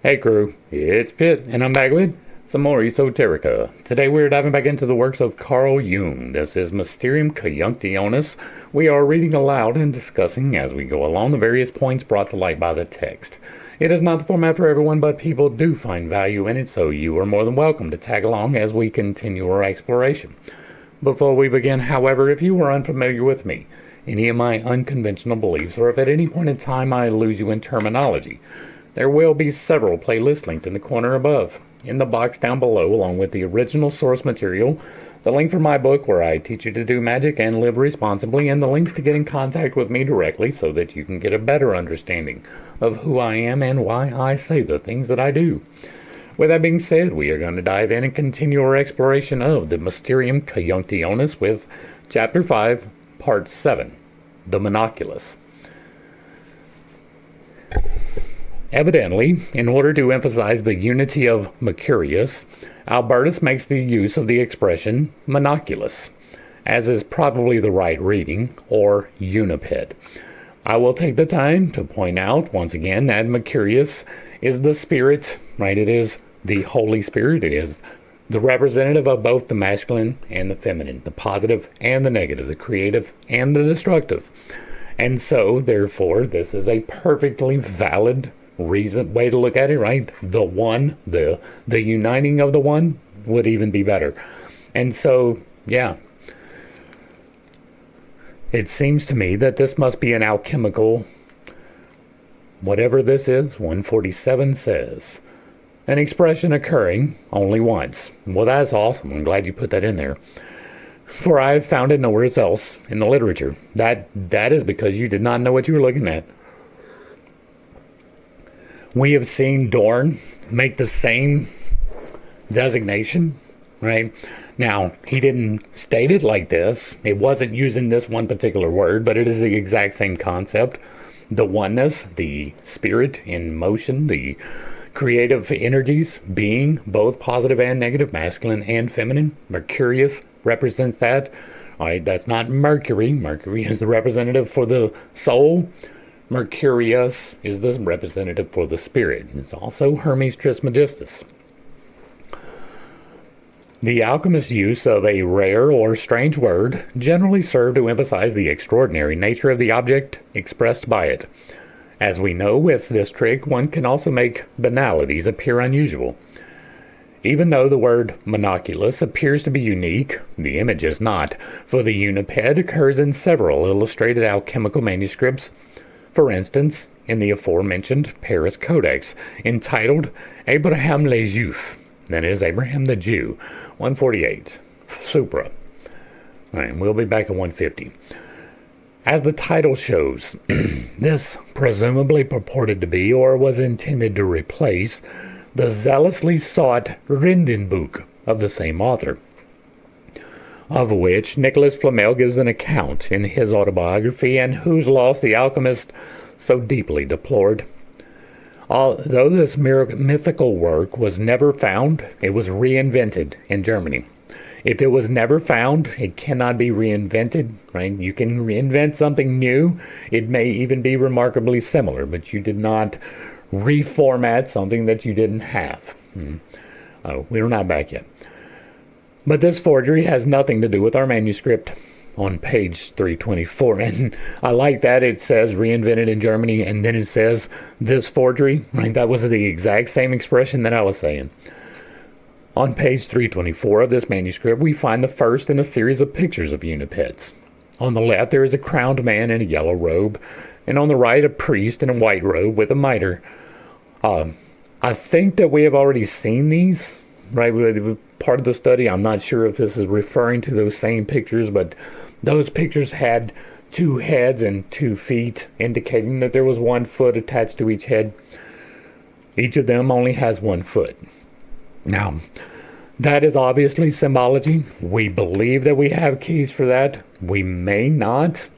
Hey crew, it's Pitt, and I'm back with some more esoterica. Today we're diving back into the works of Carl Jung. This is Mysterium Cunctionis. We are reading aloud and discussing as we go along the various points brought to light by the text. It is not the format for everyone, but people do find value in it, so you are more than welcome to tag along as we continue our exploration. Before we begin, however, if you are unfamiliar with me, any of my unconventional beliefs, or if at any point in time I lose you in terminology, there will be several playlists linked in the corner above. In the box down below, along with the original source material, the link for my book where I teach you to do magic and live responsibly, and the links to get in contact with me directly so that you can get a better understanding of who I am and why I say the things that I do. With that being said, we are going to dive in and continue our exploration of the Mysterium Cunctionis with Chapter 5, Part 7, The Monoculus. Evidently, in order to emphasize the unity of Mercurius, Albertus makes the use of the expression monoculus, as is probably the right reading, or uniped. I will take the time to point out once again that Mercurius is the spirit, right? It is the Holy Spirit. It is the representative of both the masculine and the feminine, the positive and the negative, the creative and the destructive. And so, therefore, this is a perfectly valid way to look at it, right? The one, the uniting of the one would even be better. And so, yeah, it seems to me that this must be an alchemical, whatever this is. 147 says, an expression occurring only once. Well, that's awesome. I'm glad you put that in there. For I have found it nowhere else in the literature. That is because you did not know what you were looking at. We have seen Dorn make the same designation, right? Now, he didn't state it like this. It wasn't using this one particular word, but it is the exact same concept. The oneness, the spirit in motion, the creative energies being both positive and negative, masculine and feminine. Mercurius represents that. All right, that's not Mercury. Mercury is the representative for the soul. Mercurius is the representative for the spirit. It's also Hermes Trismegistus. The alchemist's use of a rare or strange word generally served to emphasize the extraordinary nature of the object expressed by it. As we know, with this trick, one can also make banalities appear unusual. Even though the word monoculus appears to be unique, the image is not, for the uniped occurs in several illustrated alchemical manuscripts. For instance, in the aforementioned Paris Codex, entitled Abraham le Juif, that is Abraham the Jew, 148, Supra. All right, we'll be back at 150. As the title shows, this presumably purported to be, or was intended to replace, the zealously sought Rindenbuch of the same author, of which Nicholas Flamel gives an account in his autobiography, and whose loss the alchemist so deeply deplored. Although this mythical work was never found, it was reinvented in Germany. If it was never found, it cannot be reinvented, right? You can reinvent something new. It may even be remarkably similar, but you did not reformat something that you didn't have. Oh, we're not back yet. But this forgery has nothing to do with our manuscript on page 324. And I like that it says reinvented in Germany, and then it says this forgery. Right? That was the exact same expression that I was saying. On page 324 of this manuscript, we find the first in a series of pictures of unipeds. On the left, there is a crowned man in a yellow robe, and on the right, a priest in a white robe with a mitre. I think that we have already seen these, right? Part of the study. I'm not sure if this is referring to those same pictures, but those pictures had 2 heads and 2 feet, indicating that there was 1 foot attached to each head. Each of them only has 1 foot. Now, that is obviously symbology. We believe that we have keys for that. We may not.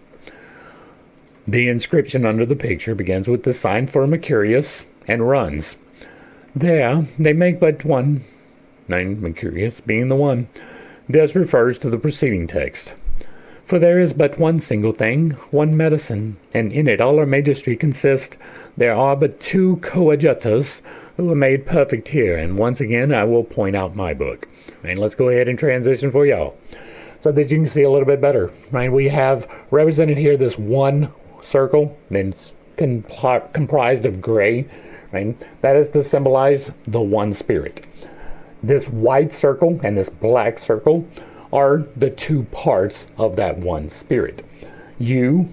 The inscription under the picture begins with the sign for Mercurius and runs. There, they make but one, Mercurius being the one. This refers to the preceding text. For there is but one single thing, one medicine, and in it all our magistry consists. There are but two coadjutors who are made perfect here, and once again I will point out my book. And let's go ahead and transition for y'all, so that you can see a little bit better. Right, we have represented here this one circle, and it's comprised of gray. Right, that is to symbolize the one spirit. This white circle and this black circle are the two parts of that one spirit. You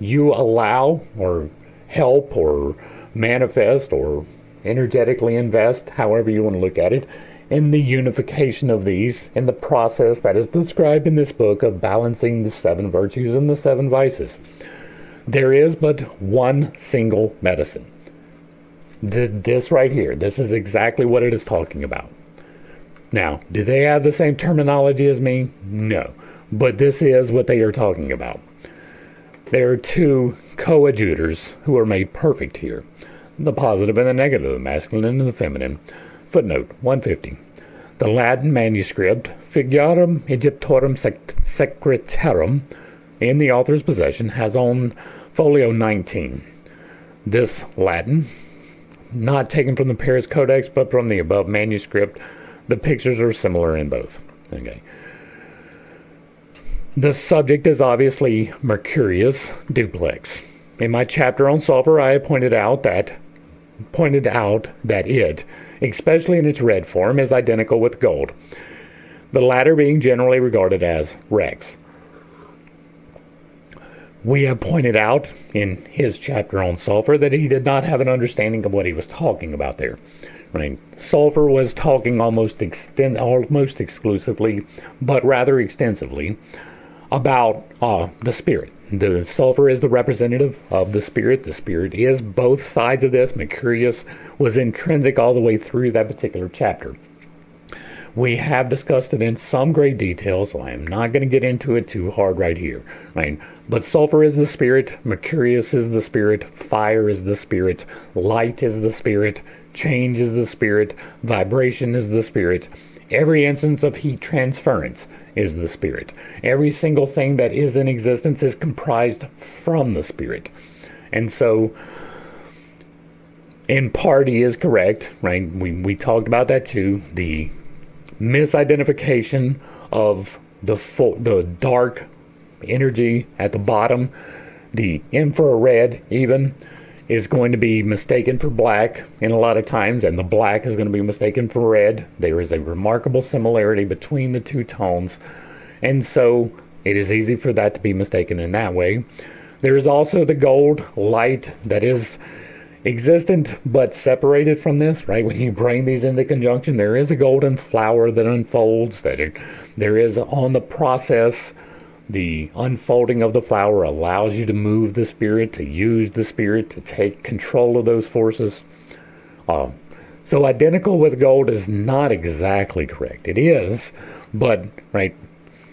allow or help or manifest or energetically invest, however you want to look at it, in the unification of these in the process that is described in this book of balancing the 7 virtues and the 7 vices. There is but one single medicine. This right here, this is exactly what it is talking about. Now, do they have the same terminology as me? No. But this is what they are talking about. There are two coadjutors who are made perfect here. The positive and the negative, the masculine and the feminine. Footnote 150. The Latin manuscript, Figurarum Egyptorum Secretarum, in the author's possession, has on folio 19. This Latin, not taken from the Paris Codex, but from the above manuscript. The pictures are similar in both. Okay. The subject is obviously Mercurius duplex. In my chapter on sulfur, I pointed out that it, especially in its red form, is identical with gold, the latter being generally regarded as Rex. We have pointed out in his chapter on sulfur that he did not have an understanding of what he was talking about there. Right. Sulfur was talking almost exclusively, but rather extensively, about the spirit. The sulfur is the representative of the spirit. The spirit is both sides of this. Mercurius was intrinsic all the way through that particular chapter. We have discussed it in some great detail, so I am not going to get into it too hard right here. Right? But sulfur is the spirit, Mercurius is the spirit, fire is the spirit, light is the spirit, change is the spirit, vibration is the spirit. Every instance of heat transference is the spirit. Every single thing that is in existence is comprised from the spirit. And so, in part, he is correct, right? We talked about that too. The misidentification of the dark energy at the bottom, the infrared even, is going to be mistaken for black in a lot of times, and the black is going to be mistaken for red. There is a remarkable similarity between the two tones, and so it is easy for that to be mistaken in that way. There is also the gold light that is existent but separated from this, right? When you bring these into conjunction, there is a golden flower that unfolds, there is on the process. The unfolding of the flower allows you to move the spirit, to use the spirit, to take control of those forces. So identical with gold is not exactly correct. It is, but right,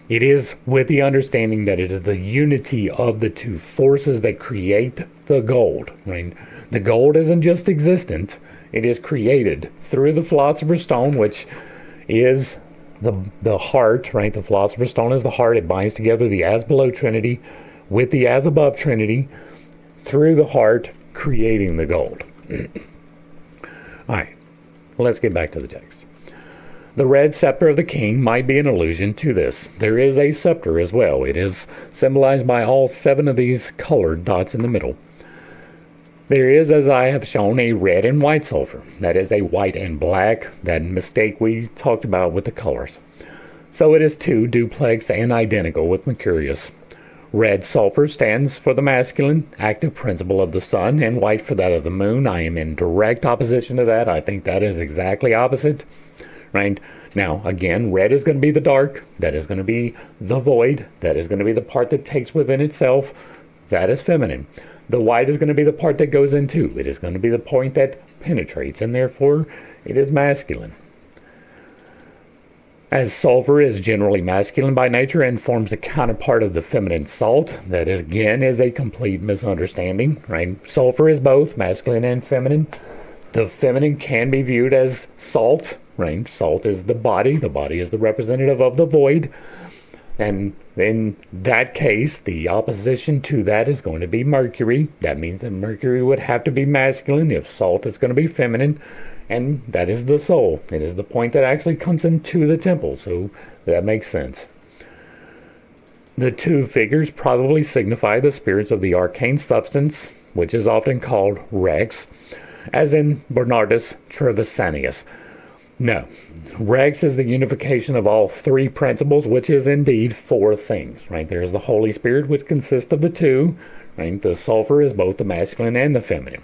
it is with the understanding that it is the unity of the two forces that create the gold. Right? The gold isn't just existent; it is created through the philosopher's stone, which is the heart, right? The philosopher's stone is the heart. It binds together the as below trinity with the as above trinity through the heart, creating the gold. All right, let's get back to the text. The red scepter of the king might be an allusion to this. There is a scepter as well. It is symbolized by all 7 of these colored dots in the middle. There is, as I have shown, a red and white sulfur. That is a white and black, that mistake we talked about with the colors. So it is 2 duplex and identical with Mercurius. Red sulfur stands for the masculine, active principle of the sun, and white for that of the moon. I am in direct opposition to that. I think that is exactly opposite. Right? Now, again, red is going to be the dark. That is going to be the void. That is going to be the part that takes within itself. That is feminine. The white is going to be the part that goes into. It is going to be the point that penetrates, and therefore it is masculine. As sulfur is generally masculine by nature and forms the counterpart of the feminine salt, that is, again, is a complete misunderstanding. Right? Sulfur is both masculine and feminine. The feminine can be viewed as salt. Right? Salt is the body. The body is the representative of the void. And in that case, the opposition to that is going to be Mercury. That means that Mercury would have to be masculine if salt is going to be feminine. And that is the soul. It is the point that actually comes into the temple. So that makes sense. The two figures probably signify the spirits of the arcane substance, which is often called Rex, as in Bernardus Trevisanius. No, Rex is the unification of all three principles, which is indeed four things, right? There's the Holy Spirit, which consists of the two, right? The sulfur is both the masculine and the feminine.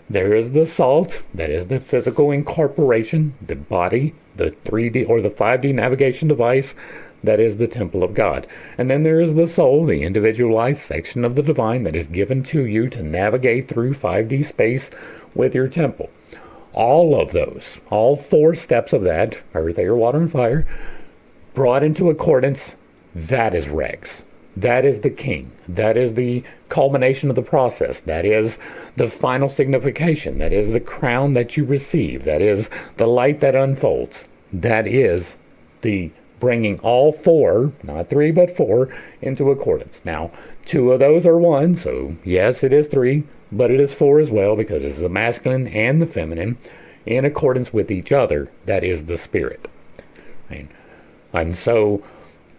There is the salt, that is the physical incorporation, the body, the 3D or the 5D navigation device, that is the temple of God. And then there is the soul, the individualized section of the divine that is given to you to navigate through 5D space with your temple. All of those, all four steps of that, earth, air, water, and fire, brought into accordance, that is Rex. That is the king. That is the culmination of the process. That is the final signification. That is the crown that you receive. That is the light that unfolds. That is the bringing all four, not three but four, into accordance. Now, two of those are one, so yes, it is three, but it is four as well because it's the masculine and the feminine in accordance with each other. That is the spirit. Right? And so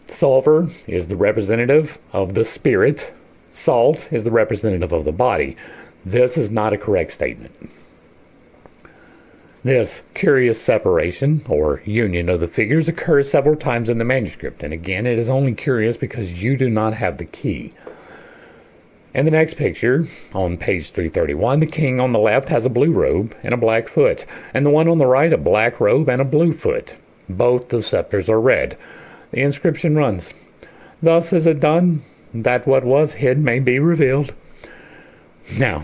sulfur is the representative of the spirit. Salt is the representative of the body. This is not a correct statement. This curious separation or union of the figures occurs several times in the manuscript, and again, it is only curious because you do not have the key. In the next picture, on page 331, the king on the left has a blue robe and a black foot, and the one on the right a black robe and a blue foot. Both the scepters are red. The inscription runs, "Thus is it done, that what was hid may be revealed." Now,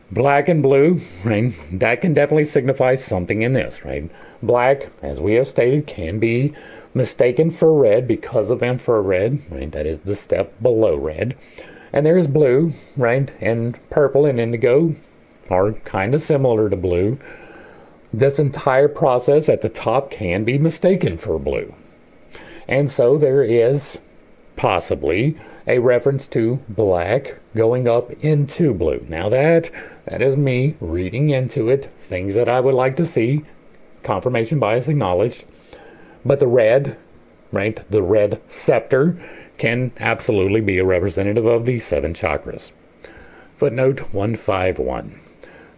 black and blue, right? That can definitely signify something in this, right? Black, as we have stated, can be mistaken for red because of infrared, right? That is the step below red. And there is blue, right? And purple and indigo are kind of similar to blue. This entire process at the top can be mistaken for blue. And so there is possibly a reference to black going up into blue. Now that is me reading into it, things that I would like to see, confirmation bias acknowledged. But the red, right, the red scepter can absolutely be a representative of the 7 chakras. Footnote 151.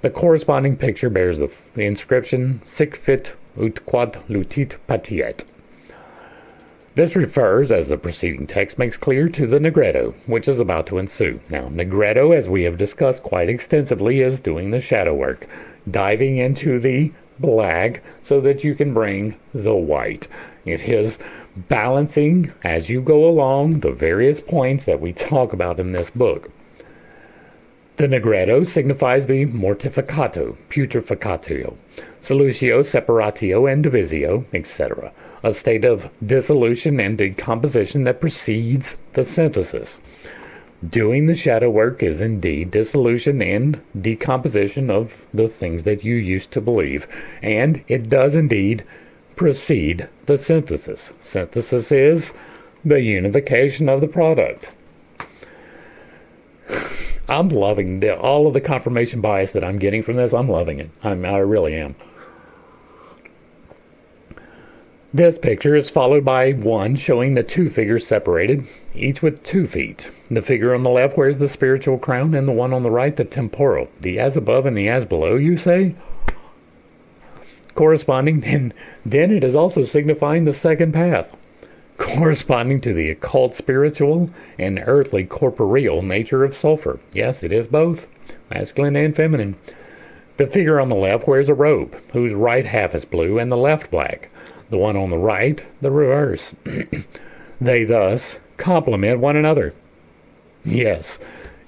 The corresponding picture bears the inscription Sic fit ut quod lutit patiet. This refers, as the preceding text makes clear, to the Negretto, which is about to ensue. Now, Negretto, as we have discussed quite extensively, is doing the shadow work, diving into the black so that you can bring the white. It is balancing, as you go along, the various points that we talk about in this book. The Negretto signifies the mortificato, putreficatio, solutio, separatio, and divisio, etc., a state of dissolution and decomposition that precedes the synthesis. Doing the shadow work is indeed dissolution and decomposition of the things that you used to believe, and it does indeed precede the synthesis. Synthesis is the unification of the product. I'm loving all of the confirmation bias that I'm getting from this. I'm loving it. I really am. This picture is followed by one showing the two figures separated, each with 2 feet. The figure on the left wears the spiritual crown, and the one on the right the temporal. The as above and the as below, you say? Corresponding, and then it is also signifying the second path, corresponding to the occult spiritual and earthly corporeal nature of sulfur. Yes, it is both, masculine and feminine. The figure on the left wears a robe, whose right half is blue and the left black. The one on the right, the reverse. They thus complement one another. Yes,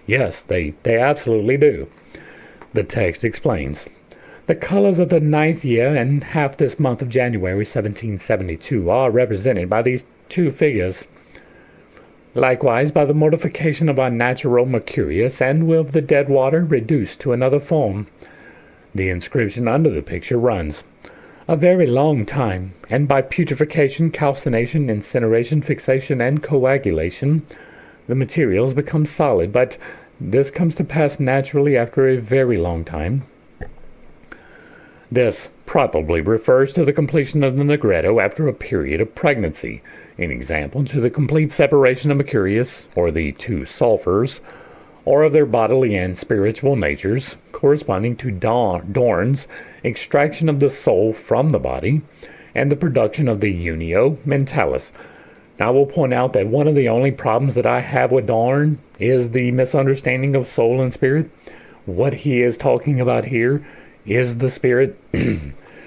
they absolutely do. The text explains. The colors of the 9th year and half this month of January 1772 are represented by these 2 figures. Likewise by the mortification of our natural Mercurius and with the dead water reduced to another form. The inscription under the picture runs, a very long time, and by putrefaction, calcination, incineration, fixation, and coagulation, the materials become solid, but this comes to pass naturally after a very long time. This probably refers to the completion of the Negretto after a period of pregnancy, in example, to the complete separation of Mercurius, or the two sulfurs, or of their bodily and spiritual natures, corresponding to Dorn's extraction of the soul from the body, and the production of the unio mentalis. Now, I will point out that one of the only problems that I have with Dorn is the misunderstanding of soul and spirit. What he is talking about here is the spirit,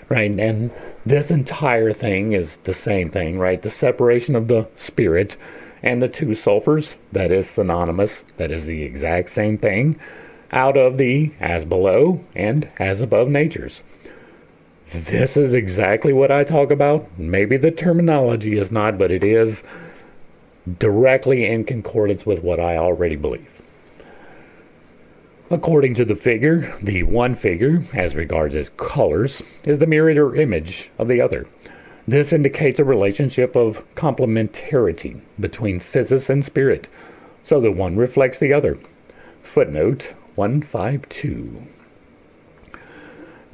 right? And this entire thing is the same thing, right? The separation of the spirit and the two sulfurs, that is synonymous, that is the exact same thing, out of the as below and as above natures. This is exactly what I talk about. Maybe the terminology is not, but it is directly in concordance with what I already believe. According to the figure, the one figure, as regards its colors, is the mirror or image of the other. This indicates a relationship of complementarity between physis and spirit, so that one reflects the other. Footnote 152.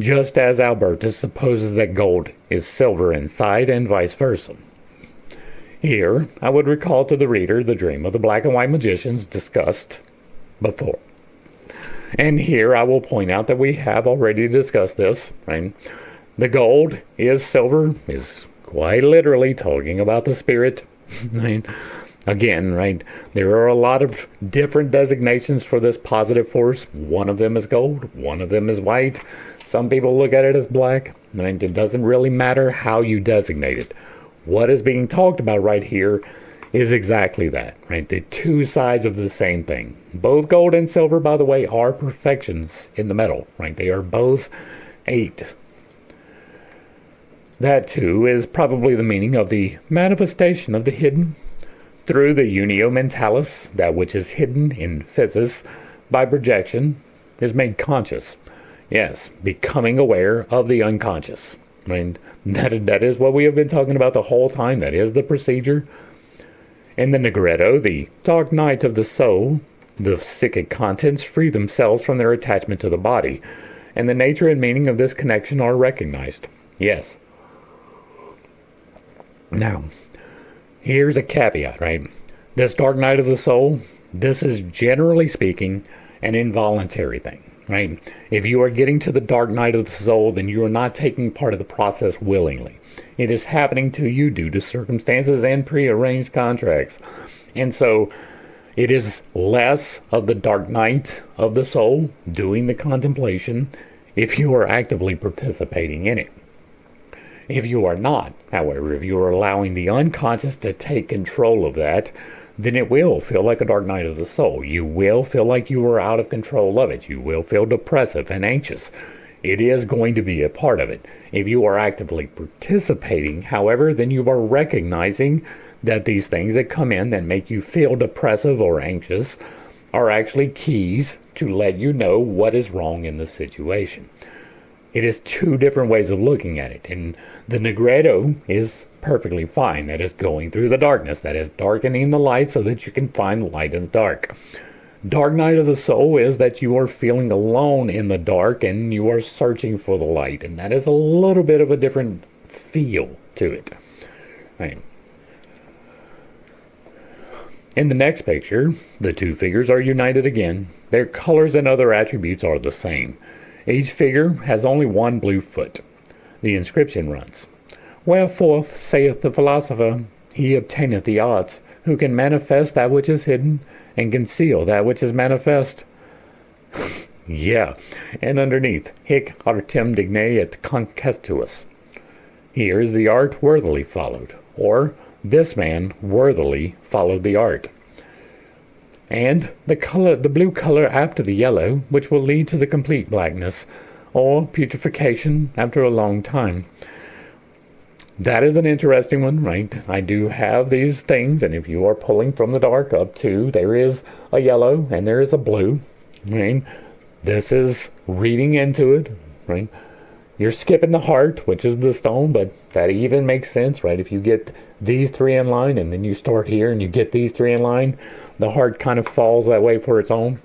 Just as Albertus supposes that gold is silver inside and vice versa. Here, I would recall to the reader the dream of the black and white magicians discussed before. And here I will point out that we have already discussed this, right? The gold is silver, is quite literally talking about the spirit. Right? Again, right, there are a lot of different designations for this positive force. One of them is gold, one of them is white. Some people look at it as black. Right? It doesn't really matter how you designate it. What is being talked about right here is exactly that, right? The two sides of the same thing. Both gold and silver, by the way, are perfections in the metal, right? They are both 8. That, too, is probably the meaning of the manifestation of the hidden through the unio mentalis. That which is hidden in physis by projection is made conscious. Yes, becoming aware of the unconscious. I mean, that is what we have been talking about the whole time. That is the procedure. In the Negretto, the dark night of the soul, the psychic contents free themselves from their attachment to the body, and the nature and meaning of this connection are recognized. Yes. Now, here's a caveat, right? This dark night of the soul, this is generally speaking an involuntary thing, right? If you are getting to the dark night of the soul, then you are not taking part of the process willingly. It is happening to you due to circumstances and prearranged contracts. And so it is less of the dark night of the soul doing the contemplation if you are actively participating in it. If you are not, however, if you are allowing the unconscious to take control of that, then it will feel like a dark night of the soul. You will feel like you are out of control of it. You will feel depressive and anxious. It is going to be a part of it. If you are actively participating, however, then you are recognizing that these things that come in that make you feel depressive or anxious are actually keys to let you know what is wrong in the situation. It is two different ways of looking at it. And the Negretto is perfectly fine. That is going through the darkness. That is darkening the light so that you can find light in the dark. Dark night of the soul is that you are feeling alone in the dark and you are searching for the light. And that is a little bit of a different feel to it. Right. In the next picture, the two figures are united again. Their colors and other attributes are the same. Each figure has only one blue foot. The inscription runs, "Wherefore, saith the philosopher, he obtaineth the art, who can manifest that which is hidden, and conceal that which is manifest." Yeah, and underneath, hic artem digne et concestuus. Here is the art worthily followed, or this man worthily followed the art. And the blue color after the yellow, which will lead to the complete blackness, or putrefaction after a long time. That is an interesting one, right? I do have these things, and if you are pulling from the dark up to, there is a yellow and there is a blue, right? This is reading into it, right? you're skipping the heart, which is the stone, but that even makes sense, right? If you get these three in line and then you start here and you get these three in line, the heart kind of falls that way for its own.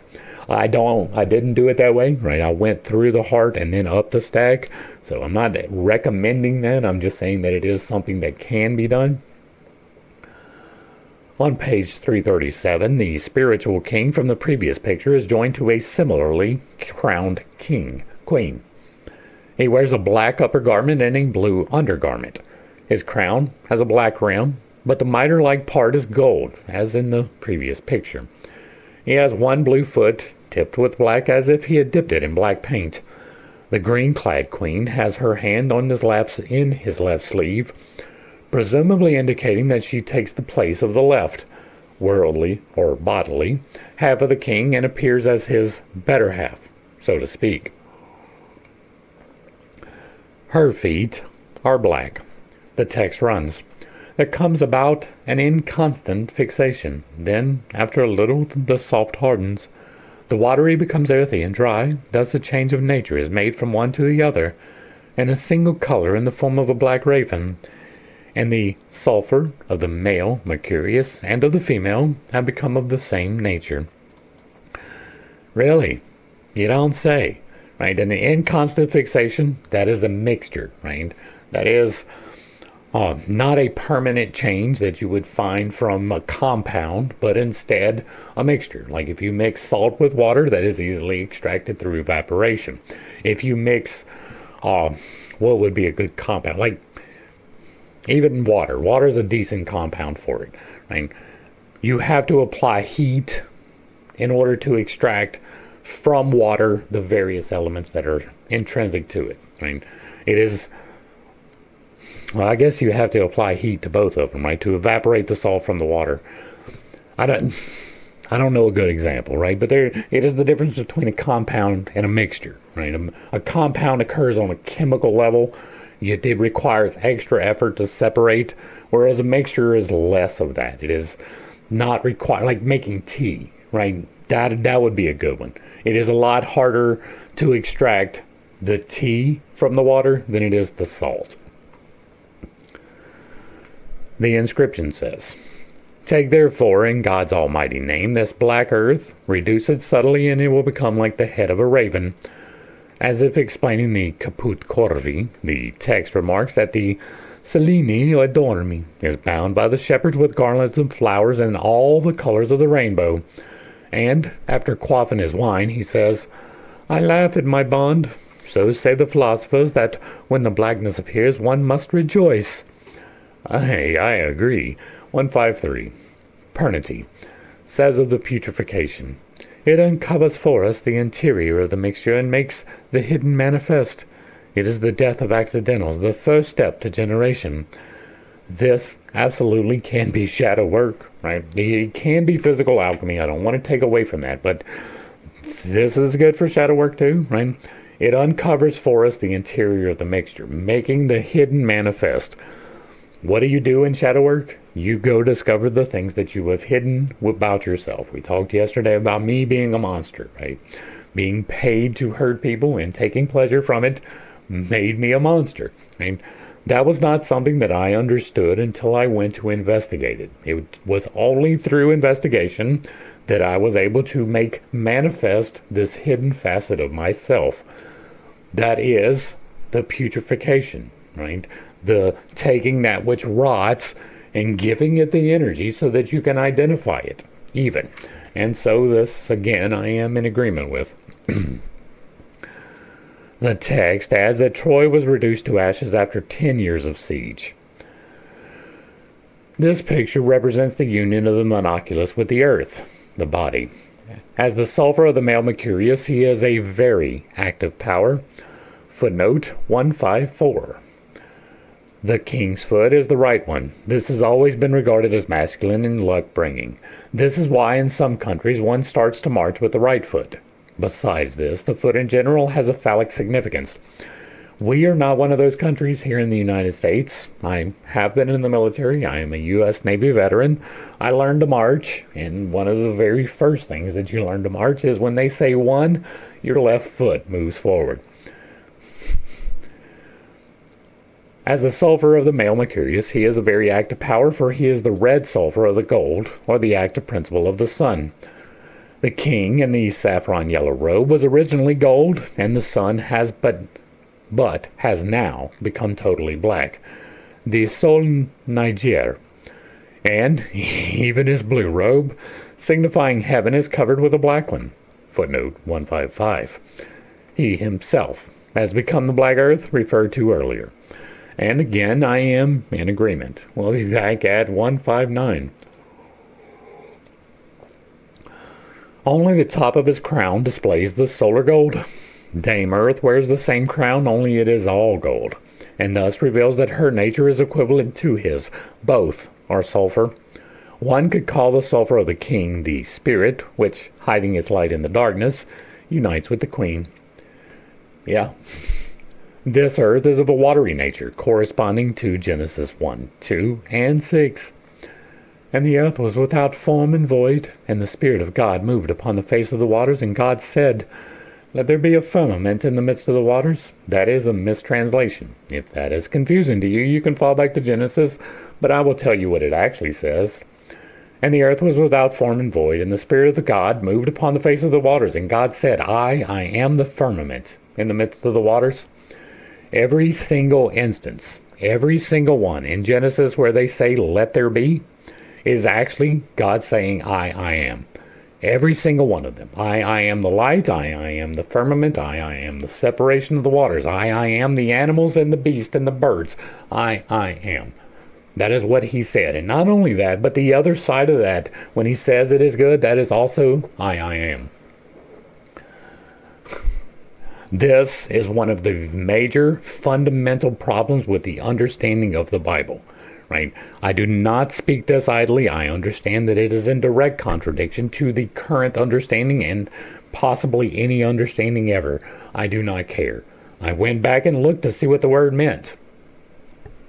I didn't do it that way, right? I went through the heart and then up the stack. So I'm not recommending that. I'm just saying that it is something that can be done. On page 337, the spiritual king from the previous picture is joined to a similarly crowned queen. He wears a black upper garment and a blue undergarment. His crown has a black rim, but the mitre-like part is gold, as in the previous picture. He has one blue foot, tipped with black as if he had dipped it in black paint. The green-clad queen has her hand on in his left sleeve, presumably indicating that she takes the place of the left, worldly or bodily, half of the king and appears as his better half, so to speak. Her feet are black. The text runs, "There comes about an inconstant fixation. Then, after a little, the soft hardens. The watery becomes earthy and dry. Thus a change of nature is made from one to the other, and a single color in the form of a black raven. And the sulfur of the male, Mercurius, and of the female have become of the same nature." Really? You don't say. Right? And the inconstant fixation, that is a mixture, right? That is not a permanent change that you would find from a compound, but instead a mixture. Like if you mix salt with water, that is easily extracted through evaporation. If you mix, what would be a good compound? Like even water. Water is a decent compound for it, right? You have to apply heat in order to extract from water the various elements that are intrinsic to it. Right? It is, well, I guess you have to apply heat to both of them, right? To evaporate the salt from the water. I don't know a good example, right? But it is the difference between a compound and a mixture, right? A compound occurs on a chemical level. It requires extra effort to separate, whereas a mixture is less of that. It is not required, like making tea, right? That would be a good one. It is a lot harder to extract the tea from the water than it is the salt. The inscription says, "Take therefore in God's almighty name this black earth, reduce it subtly, and it will become like the head of a raven." As if explaining the caput corvi, the text remarks that the Selini or Dormi is bound by the shepherds with garlands of flowers and all the colors of the rainbow. And, after quaffing his wine, he says, "I laugh at my bond. So say the philosophers that when the blackness appears, one must rejoice." I agree. 153. Pernity says of the putrefaction, "It uncovers for us the interior of the mixture and makes the hidden manifest. It is the death of accidentals, the first step to generation." This absolutely can be shadow work, right? It can be physical alchemy. I don't want to take away from that, but this is good for shadow work too, right? It uncovers for us the interior of the mixture, making the hidden manifest. What do you do in shadow work? You go discover the things that you have hidden about yourself. We talked yesterday about me being a monster, right? Being paid to hurt people and taking pleasure from it made me a monster, right? That was not something that I understood until I went to investigate it. It was only through investigation that I was able to make manifest this hidden facet of myself. That is the putrefaction, right? The taking that which rots and giving it the energy so that you can identify it, even. And so this, again, I am in agreement with. The text adds that Troy was reduced to ashes after 10 years of siege. This picture represents the union of the monoculus with the earth, the body. As the sulfur of the male Mercurius, he is a very active power. Footnote 154. The king's foot is the right one. This has always been regarded as masculine and luck-bringing. This is why in some countries one starts to march with the right foot. Besides this, the foot in general has a phallic significance. We are not one of those countries here in the United States. I have been in the military. I am a U.S. Navy veteran. I learned to march, and one of the very first things that you learn to march is when they say one, your left foot moves forward. As the sulfur of the male Mercurius, he is a very active power, for he is the red sulfur of the gold, or the active principle of the sun. The king in the saffron yellow robe was originally gold, and the sun has but has now become totally black. The Sol Niger, and even his blue robe, signifying heaven, is covered with a black one. Footnote 155. He himself has become the black earth referred to earlier. And again, I am in agreement. We'll be back at 159. Only the top of his crown displays the solar gold. Dame Earth wears the same crown, only it is all gold, and thus reveals that her nature is equivalent to his. Both are sulfur. One could call the sulfur of the king the spirit, which, hiding its light in the darkness, unites with the queen. Yeah. This earth is of a watery nature, corresponding to Genesis 1, 2, and 6. And the earth was without form and void, and the Spirit of God moved upon the face of the waters, and God said, "Let there be a firmament in the midst of the waters." That is a mistranslation. If that is confusing to you, you can fall back to Genesis, but I will tell you what it actually says. And the earth was without form and void, and the Spirit of the God moved upon the face of the waters, and God said, I am the firmament in the midst of the waters. Every single instance, every single one in Genesis where they say, "Let there be," is actually God saying, I am. Every single one of them. I am the light. I am the firmament. I am the separation of the waters. I am the animals and the beast and the birds. I am. That is what he said. And not only that, but the other side of that, when he says it is good, that is also I am. This is one of the major fundamental problems with the understanding of the Bible, right? I do not speak this idly. I understand that it is in direct contradiction to the current understanding and possibly any understanding ever. I do not care. I went back and looked to see what the word meant.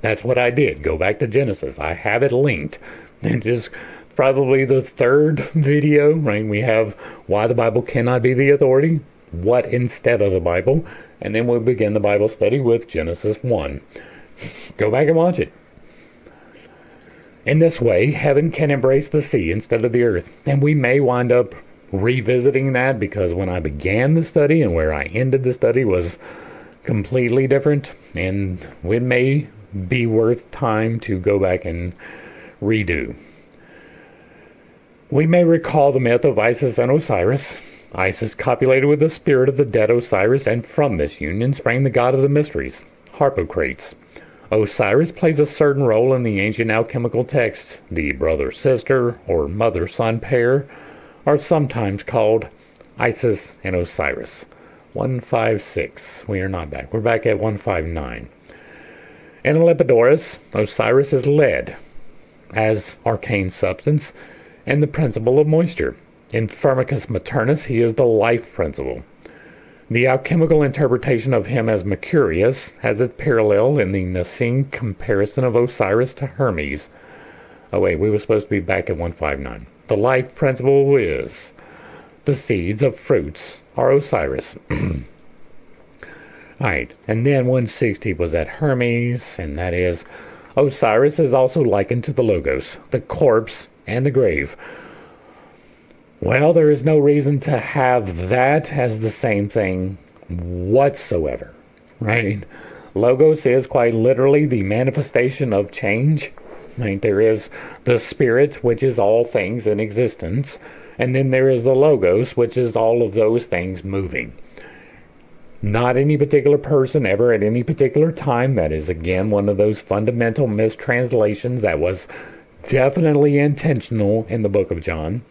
That's what I did. Go back to Genesis. I have it linked. It is probably the third video, right? We have why the Bible cannot be the authority, what instead of the Bible, and then we'll begin the Bible study with Genesis 1. Go back and watch it. In this way, heaven can embrace the sea instead of the earth, and we may wind up revisiting that, because when I began the study and where I ended the study was completely different, and it may be worth time to go back and redo. We may recall the myth of Isis and Osiris. Isis copulated with the spirit of the dead Osiris, and from this union sprang the god of the mysteries, Harpocrates. Osiris plays a certain role in the ancient alchemical texts. The brother-sister or mother-son pair are sometimes called Isis and Osiris. 156. We are not back. We're back at 159. In Lepidorus, Osiris is lead as arcane substance and the principle of moisture. In Firmicus Maternus, he is the life principle. The alchemical interpretation of him as Mercurius has its parallel in the Nicene comparison of Osiris to Hermes. Oh wait, we were supposed to be back at 159. The life principle is the seeds of fruits are Osiris. Alright, and then 160 was at Hermes, and that is Osiris is also likened to the Logos, the corpse, and the grave. Well, there is no reason to have that as the same thing whatsoever, right? Logos is quite literally the manifestation of change. Right? There is the spirit, which is all things in existence, and then there is the Logos, which is all of those things moving. Not any particular person ever at any particular time. That is, again, one of those fundamental mistranslations that was definitely intentional in the book of John.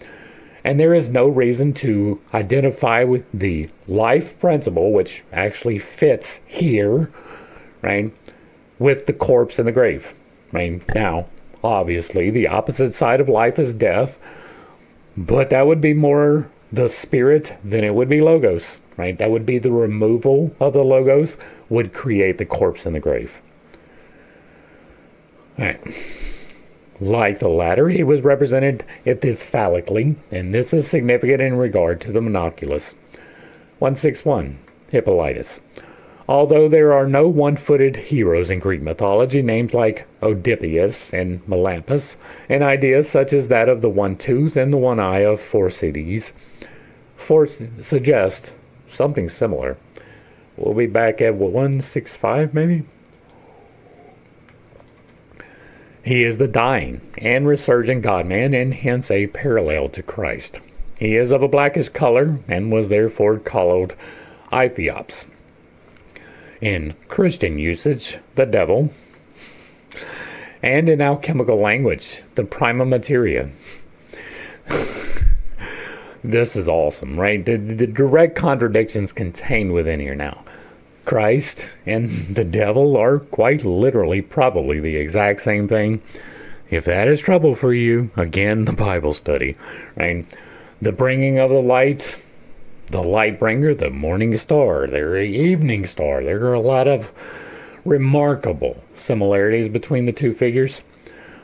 And there is no reason to identify with the life principle, which actually fits here, right, with the corpse in the grave. Right? Now, obviously, the opposite side of life is death, but that would be more the spirit than it would be Logos. Right? That would be the removal of the Logos would create the corpse in the grave. All right. Like the latter, he was represented phallically, and this is significant in regard to the monoculus. 161, Hippolytus. Although there are no one-footed heroes in Greek mythology, names like Oedipus and Melampus, and ideas such as that of the one tooth and the one eye of Phorcys suggest something similar. We'll be back at 165 maybe? He is the dying and resurgent God-man, and hence a parallel to Christ. He is of a blackish color and was therefore called Aethiops. In Christian usage, the devil, and in alchemical language, the prima materia. This is awesome, right? The direct contradictions contained within here now. Christ and the devil are quite literally probably the exact same thing. If that is trouble for you, again, the Bible study, right? The bringing of the light bringer, the morning star, the evening star. There are a lot of remarkable similarities between the two figures.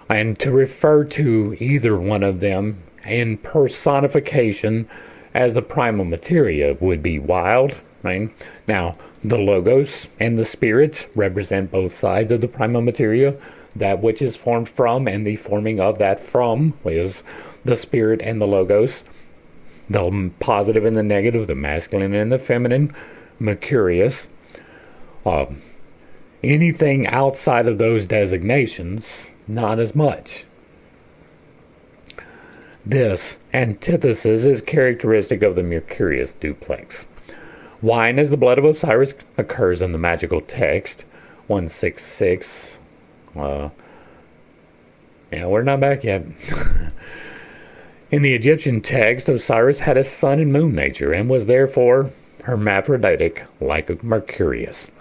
And to refer to either one of them in personification as the prima materia would be wild, right? Now, the logos and the spirits represent both sides of the prima materia. That which is formed from, and the forming of that from, is the spirit and the logos. The positive and the negative, the masculine and the feminine, Mercurius. Anything outside of those designations, not as much. This antithesis is characteristic of the Mercurius duplex. Wine as the blood of Osiris occurs in the magical text 166. Yeah, we're not back yet. In the Egyptian text, Osiris had a sun and moon nature and was therefore hermaphroditic like Mercurius.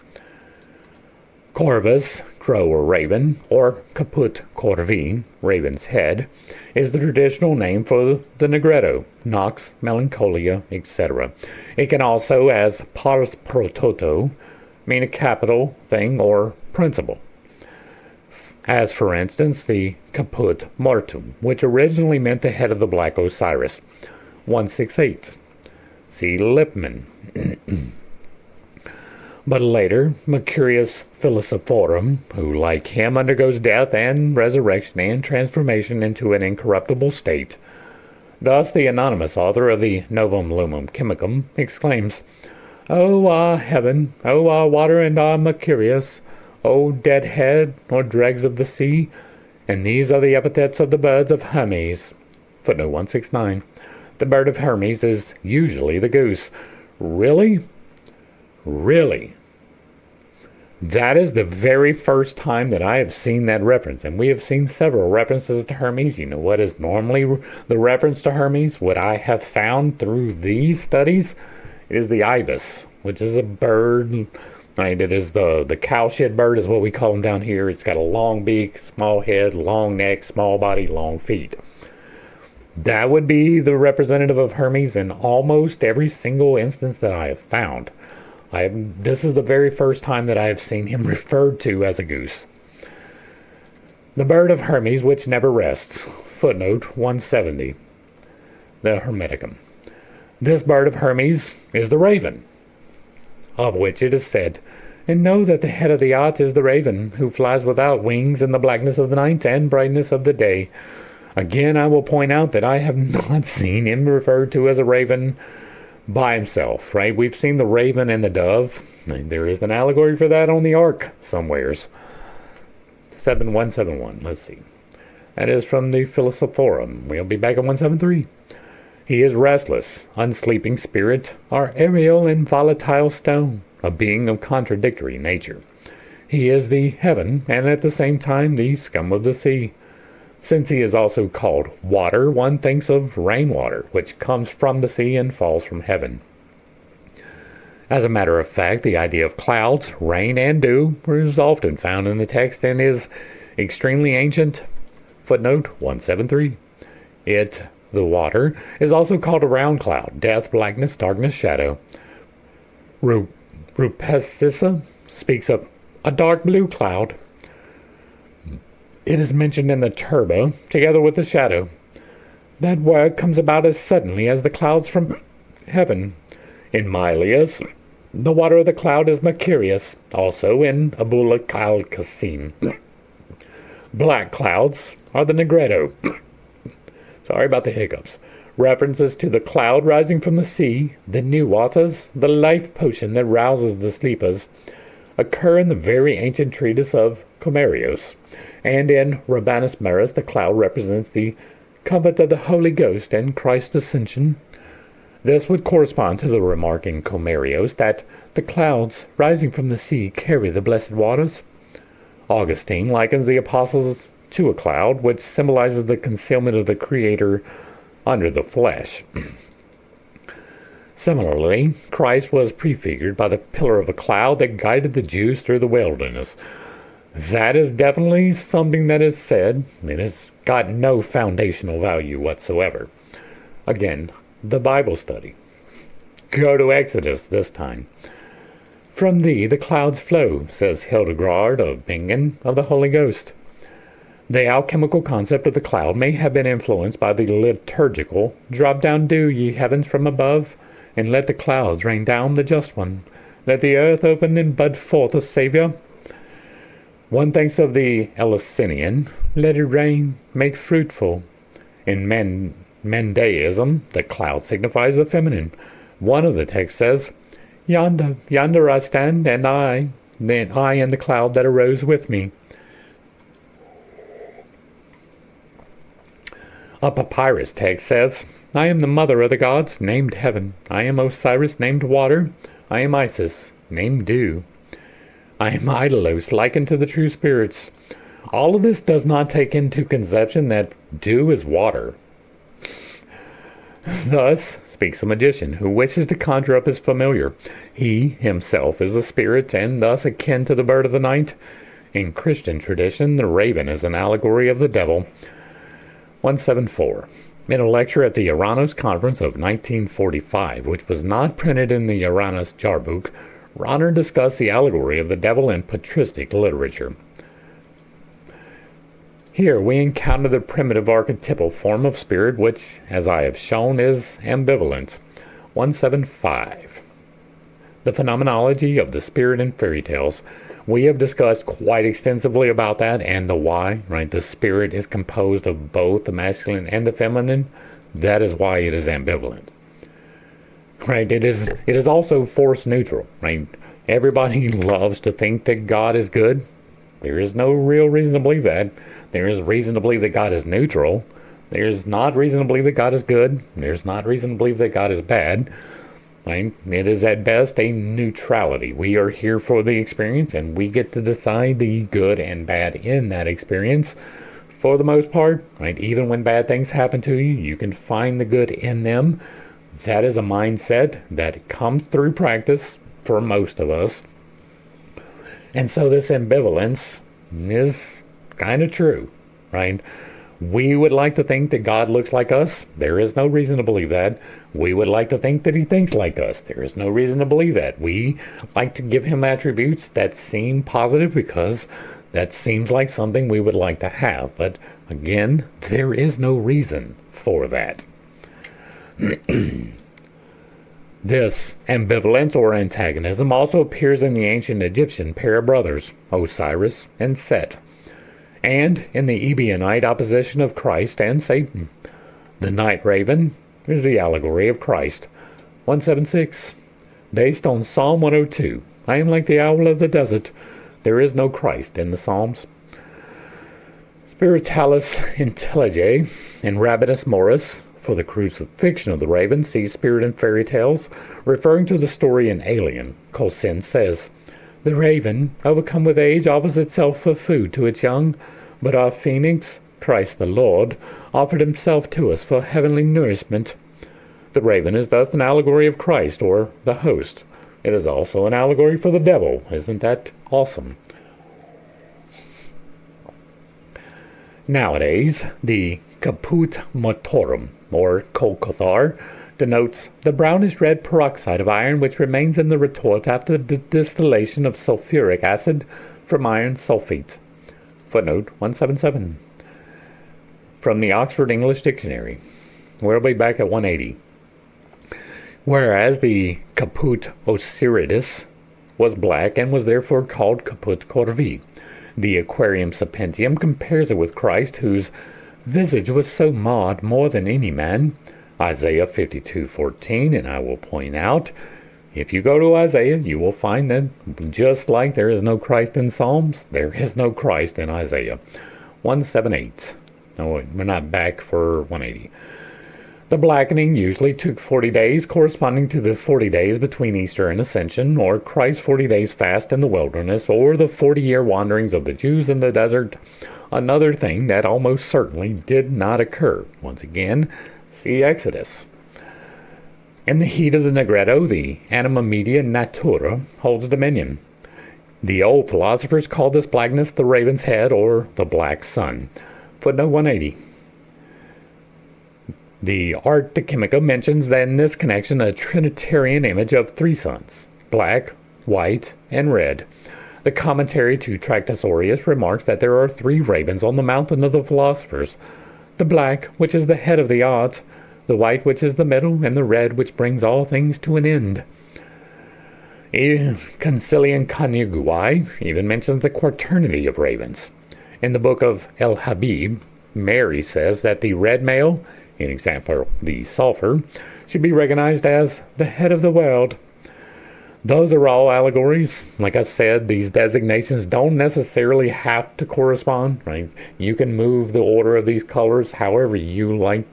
Corvus, crow or raven, or caput corvi, raven's head, is the traditional name for the Negretto, Nox, Melancholia, etc. It can also, as pars pro toto, mean a capital thing or principle. As, for instance, the caput mortuum, which originally meant the head of the Black Osiris. 168. See Lippmann. But later, Mercurius Philosophorum, who like him undergoes death and resurrection and transformation into an incorruptible state. Thus, the anonymous author of the Novum Lumen Chemicum exclaims, "O heaven, O water, and Mercurius, O dead head, or dregs of the sea, and these are the epithets of the birds of Hermes." Footnote 169. The bird of Hermes is usually the goose. Really? Really? That is the very first time that I have seen that reference, and we have seen several references to Hermes. You know what is normally the reference to Hermes? What I have found through these studies is the ibis, which is a bird. Right, it is the cowshed bird is what we call them down here. It's got a long beak, small head, long neck, small body, long feet. That would be the representative of Hermes in almost every single instance that I have found. This is the very first time that I have seen him referred to as a goose. The bird of Hermes which never rests. Footnote 170. The Hermeticum. This bird of Hermes is the raven, of which it is said, "And know that the head of the ox is the raven, who flies without wings in the blackness of the night and brightness of the day." Again, I will point out that I have not seen him referred to as a raven by himself, right? We've seen the raven and the dove. There is an allegory for that on the ark somewheres. 7171, let's see. That is from the Philosophorum. We'll be back at 173. He is restless, unsleeping spirit, our aerial and volatile stone, a being of contradictory nature. He is the heaven, and at the same time the scum of the sea. Since he is also called water, one thinks of rainwater, which comes from the sea and falls from heaven. As a matter of fact, the idea of clouds, rain, and dew is often found in the text and is extremely ancient. Footnote 173. The water, is also called a round cloud, death, blackness, darkness, shadow. Rupescissa speaks of a dark blue cloud. It is mentioned in the turba, together with the shadow. That word comes about as suddenly as the clouds from heaven. In Mylius, The water of the cloud is Mercurius, also in Abulak al-Qasim. Black clouds are the Negredo. Sorry about the hiccups. References to the cloud rising from the sea, the new waters, the life potion that rouses the sleepers, occur in the very ancient treatise of Comerios. And in Rabanus Maris, the cloud represents the comfort of the Holy Ghost and Christ's ascension. This would correspond to the remark in Comerios that the clouds rising from the sea carry the blessed waters. Augustine likens the apostles to a cloud, which symbolizes the concealment of the Creator under the flesh. Similarly, Christ was prefigured by the pillar of a cloud that guided the Jews through the wilderness. That is definitely something that is said. It has got no foundational value whatsoever. Again, the Bible study. Go to Exodus this time. From thee the clouds flow, says Hildegard of Bingen of the Holy Ghost. The alchemical concept of the cloud may have been influenced by the liturgical, drop down dew, ye heavens, from above, and let the clouds rain down the just one. Let the earth open and bud forth a Savior. One thinks of the Eleusinian, let it rain, make fruitful. In Mendeism, the cloud signifies the feminine. One of the texts says, Yonder I stand, and I and the cloud that arose with me. A papyrus text says, I am the mother of the gods, named heaven. I am Osiris, named water. I am Isis, named dew. I am Idolos, likened to the true spirits. All of this does not take into conception that dew is water. Thus speaks a magician who wishes to conjure up his familiar. He himself is a spirit, and thus akin to the bird of the night. In Christian tradition, the raven is an allegory of the devil. 174. In a lecture at the Uranus Conference of 1945, which was not printed in the Uranus Jahrbuch, Rahner discussed the allegory of the devil in patristic literature. Here we encounter the primitive archetypal form of spirit, which, as I have shown, is ambivalent. 175. The phenomenology of the spirit in fairy tales. We have discussed quite extensively about that and the why, right? The spirit is composed of both the masculine and the feminine. That is why it is ambivalent. Right? It is also force neutral, right? Everybody loves to think that God is good. There is no real reason to believe that. There is reason to believe that God is neutral. There's not reason to believe that God is good. There's not reason to believe that God is bad. Right? It is at best a neutrality. We are here for the experience, and we get to decide the good and bad in that experience. For the most part, right? Even when bad things happen to you, you can find the good in them. That is a mindset that comes through practice for most of us. And so this ambivalence is kind of true, right? We would like to think that God looks like us. There is no reason to believe that. We would like to think that he thinks like us. There is no reason to believe that. We like to give him attributes that seem positive because that seems like something we would like to have. But again, there is no reason for that. This ambivalence or antagonism also appears in the ancient Egyptian pair of brothers, Osiris and Set, and in the Ebionite opposition of Christ and Satan. The night raven is the allegory of Christ. 176. Based on Psalm 102. I am like the owl of the desert. There is no Christ in the Psalms. Spiritualis Intelligae in Rabanus Maurus, for the crucifixion of the raven, see Spirit in Fairy Tales, referring to the story in Alien. Colson says, the raven, overcome with age, offers itself for food to its young, but our phoenix, Christ the Lord, offered himself to us for heavenly nourishment. The raven is thus an allegory of Christ, or the host. It is also an allegory for the devil. Isn't that awesome? Nowadays, the caput mortorum, or colcathar, denotes the brownish-red peroxide of iron which remains in the retort after the distillation of sulfuric acid from iron sulfate. Footnote 177. From the Oxford English Dictionary. We'll be back at 180. whereas the caput Osiris was black and was therefore called caput corvi. The Aquarium Sapientium compares it with Christ, whose visage was so marred more than any man. Isaiah 52:14, and I will point out, if you go to Isaiah, you will find that just like there is no Christ in Psalms, there is no Christ in Isaiah. 178. No, we're not back for 180. The blackening usually took 40 days, corresponding to the 40 days between Easter and Ascension, or Christ's 40 days fast in the wilderness, or the 40-year wanderings of the Jews in the desert. Another thing that almost certainly did not occur. Once again, see Exodus. In the heat of the Negretto, the anima media natura holds dominion. The old philosophers called this blackness the raven's head, or the black sun. Footnote 180. The Arte Chimica mentions that in this connection a Trinitarian image of three suns, black, white, and red. The commentary to Tractus Aureus remarks that there are three ravens on the mountain of the philosophers, the black, which is the head of the odds, the white, which is the middle, and the red, which brings all things to an end. Concilium Conjugii even mentions the quaternity of ravens. In the book of El Habib, Mary says that the red male, in example the sulfur, should be recognized as the head of the world. Those are all allegories. Like I said, these designations don't necessarily have to correspond, right? You can move the order of these colors however you like.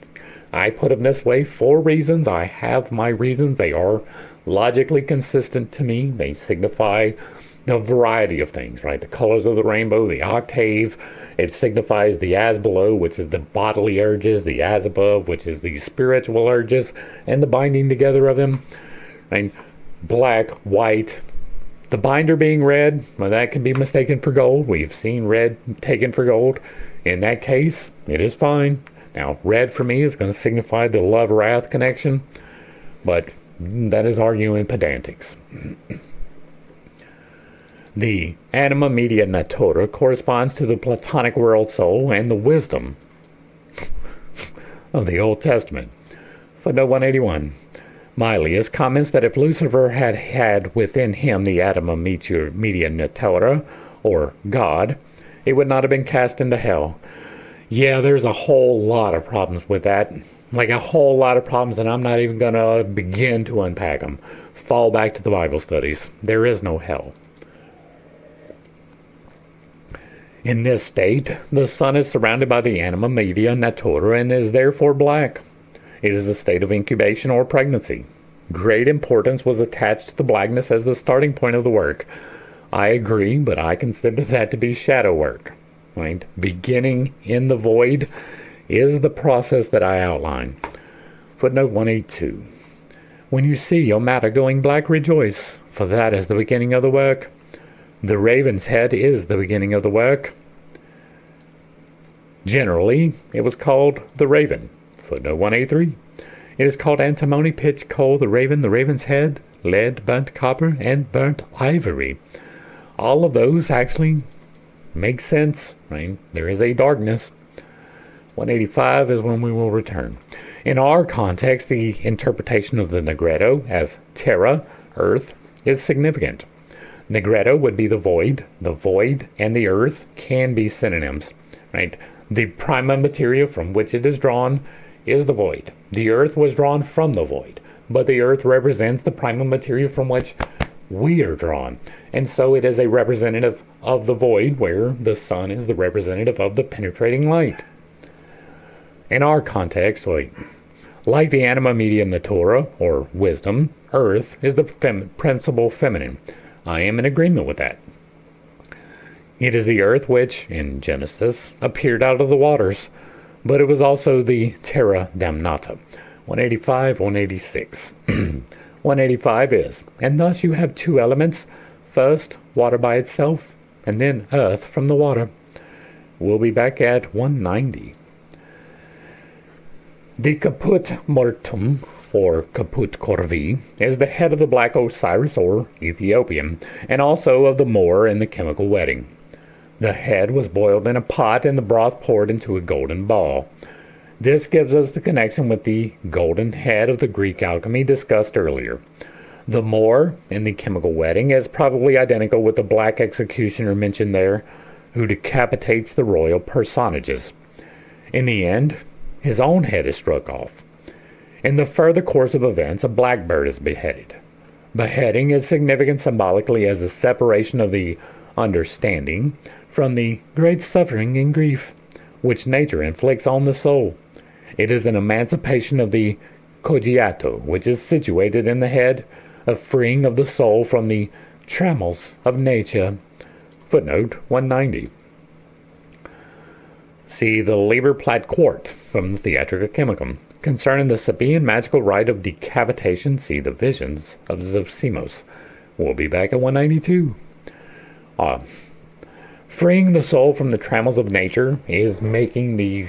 I put them this way for reasons. I have my reasons. They are logically consistent to me. They signify the variety of things, right? The colors of the rainbow, the octave. It signifies the as below, which is the bodily urges, the as above, which is the spiritual urges, and the binding together of them. And black, white, the binder being red, well, that can be mistaken for gold. We've seen red taken for gold. In that case, it is fine. Now, red for me is going to signify the love-wrath connection, but that is arguing pedantics. The anima media natura corresponds to the Platonic world soul and the wisdom of the Old Testament. Footnote 181. Mylius comments that if Lucifer had within him the anima media natura, or God, it would not have been cast into hell. Yeah, there's a whole lot of problems with that. Like a whole lot of problems, and I'm not even going to begin to unpack them. Fall back to the Bible studies. There is no hell. In this state, the sun is surrounded by the anima media natura and is therefore black. It is a state of incubation or pregnancy. Great importance was attached to the blackness as the starting point of the work. I agree, but I consider that to be shadow work. Right? Beginning in the void is the process that I outline. Footnote 182. When you see your matter going black, rejoice, for that is the beginning of the work. The raven's head is the beginning of the work. Generally, it was called the raven. Footnote 183. It is called antimony, pitch, coal, the raven's head, lead, burnt copper, and burnt ivory. All of those actually make sense, right? There is a darkness. 185 is when we will return. In our context, the interpretation of the Negretto as terra, earth, is significant. Negretto would be the void. The void and the earth can be synonyms, right? The prima materia from which it is drawn is the void. The earth was drawn from the void, but the earth represents the prima materia from which we are drawn. And so it is a representative of the void, where the sun is the representative of the penetrating light. In our context, like the anima media natura, or wisdom, earth is the principle feminine. I am in agreement with that. It is the earth which, in Genesis, appeared out of the waters, but it was also the terra damnata. 185, 186. 185 is, and thus you have two elements. First, water by itself, and then earth from the water. We'll be back at 190. The caput mortuum, or caput corvi, is the head of the black Osiris, or Ethiopian, and also of the Moor in the chemical wedding. The head was boiled in a pot and the broth poured into a golden ball. This gives us the connection with the golden head of the Greek alchemy discussed earlier. The Moor in the chemical wedding is probably identical with the black executioner mentioned there, who decapitates the royal personages. In the end, his own head is struck off. In the further course of events, a blackbird is beheaded. Beheading is significant symbolically as the separation of the understanding from the great suffering and grief which nature inflicts on the soul. It is an emancipation of the cogito, which is situated in the head, a freeing of the soul from the trammels of nature. Footnote 190. See the Liber Plat Quart from the Theatrica Chemicum. Concerning the Sabaean magical rite of decapitation, see the Visions of Zosimos. We'll be back at 192. Freeing the soul from the trammels of nature is making the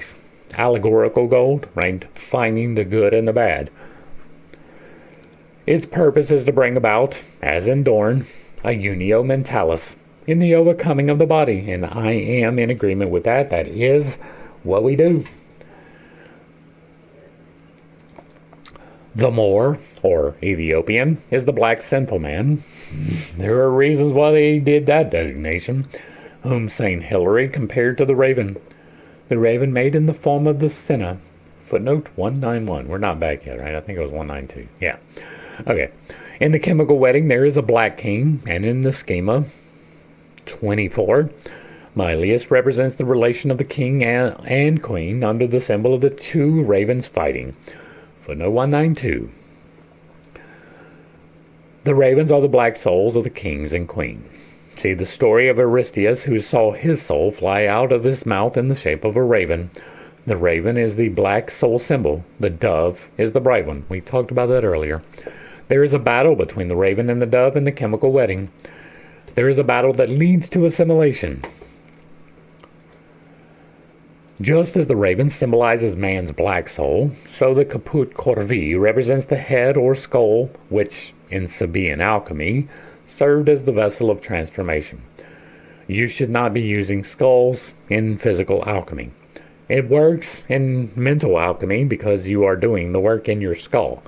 allegorical gold, right? Finding the good and the bad. Its purpose is to bring about, as in Dorn, a unio mentalis in the overcoming of the body, and I am in agreement with that. That is what we do. The Moor, or Ethiopian, is the black sinful man. There are reasons why they did that designation, whom St. Hilary compared to the raven. The raven made in the form of the sinner. Footnote 191. We're not back yet, right? I think it was 192. Yeah. Okay. In the chemical wedding, there is a black king, and in the schema 24, Mylius represents the relation of the king and queen under the symbol of the two ravens fighting. Footnote 192. The ravens are the black souls of the kings and queen. See the story of Aristeus, who saw his soul fly out of his mouth in the shape of a raven. The raven is the black soul symbol. The dove is the bright one. We talked about that earlier. There is a battle between the raven and the dove in the chemical wedding. There is a battle that leads to assimilation. Just as the raven symbolizes man's black soul, so the caput corvi represents the head or skull, which, in Sabaean alchemy, served as the vessel of transformation. You should not be using skulls in physical alchemy. It works in mental alchemy because you are doing the work in your skull,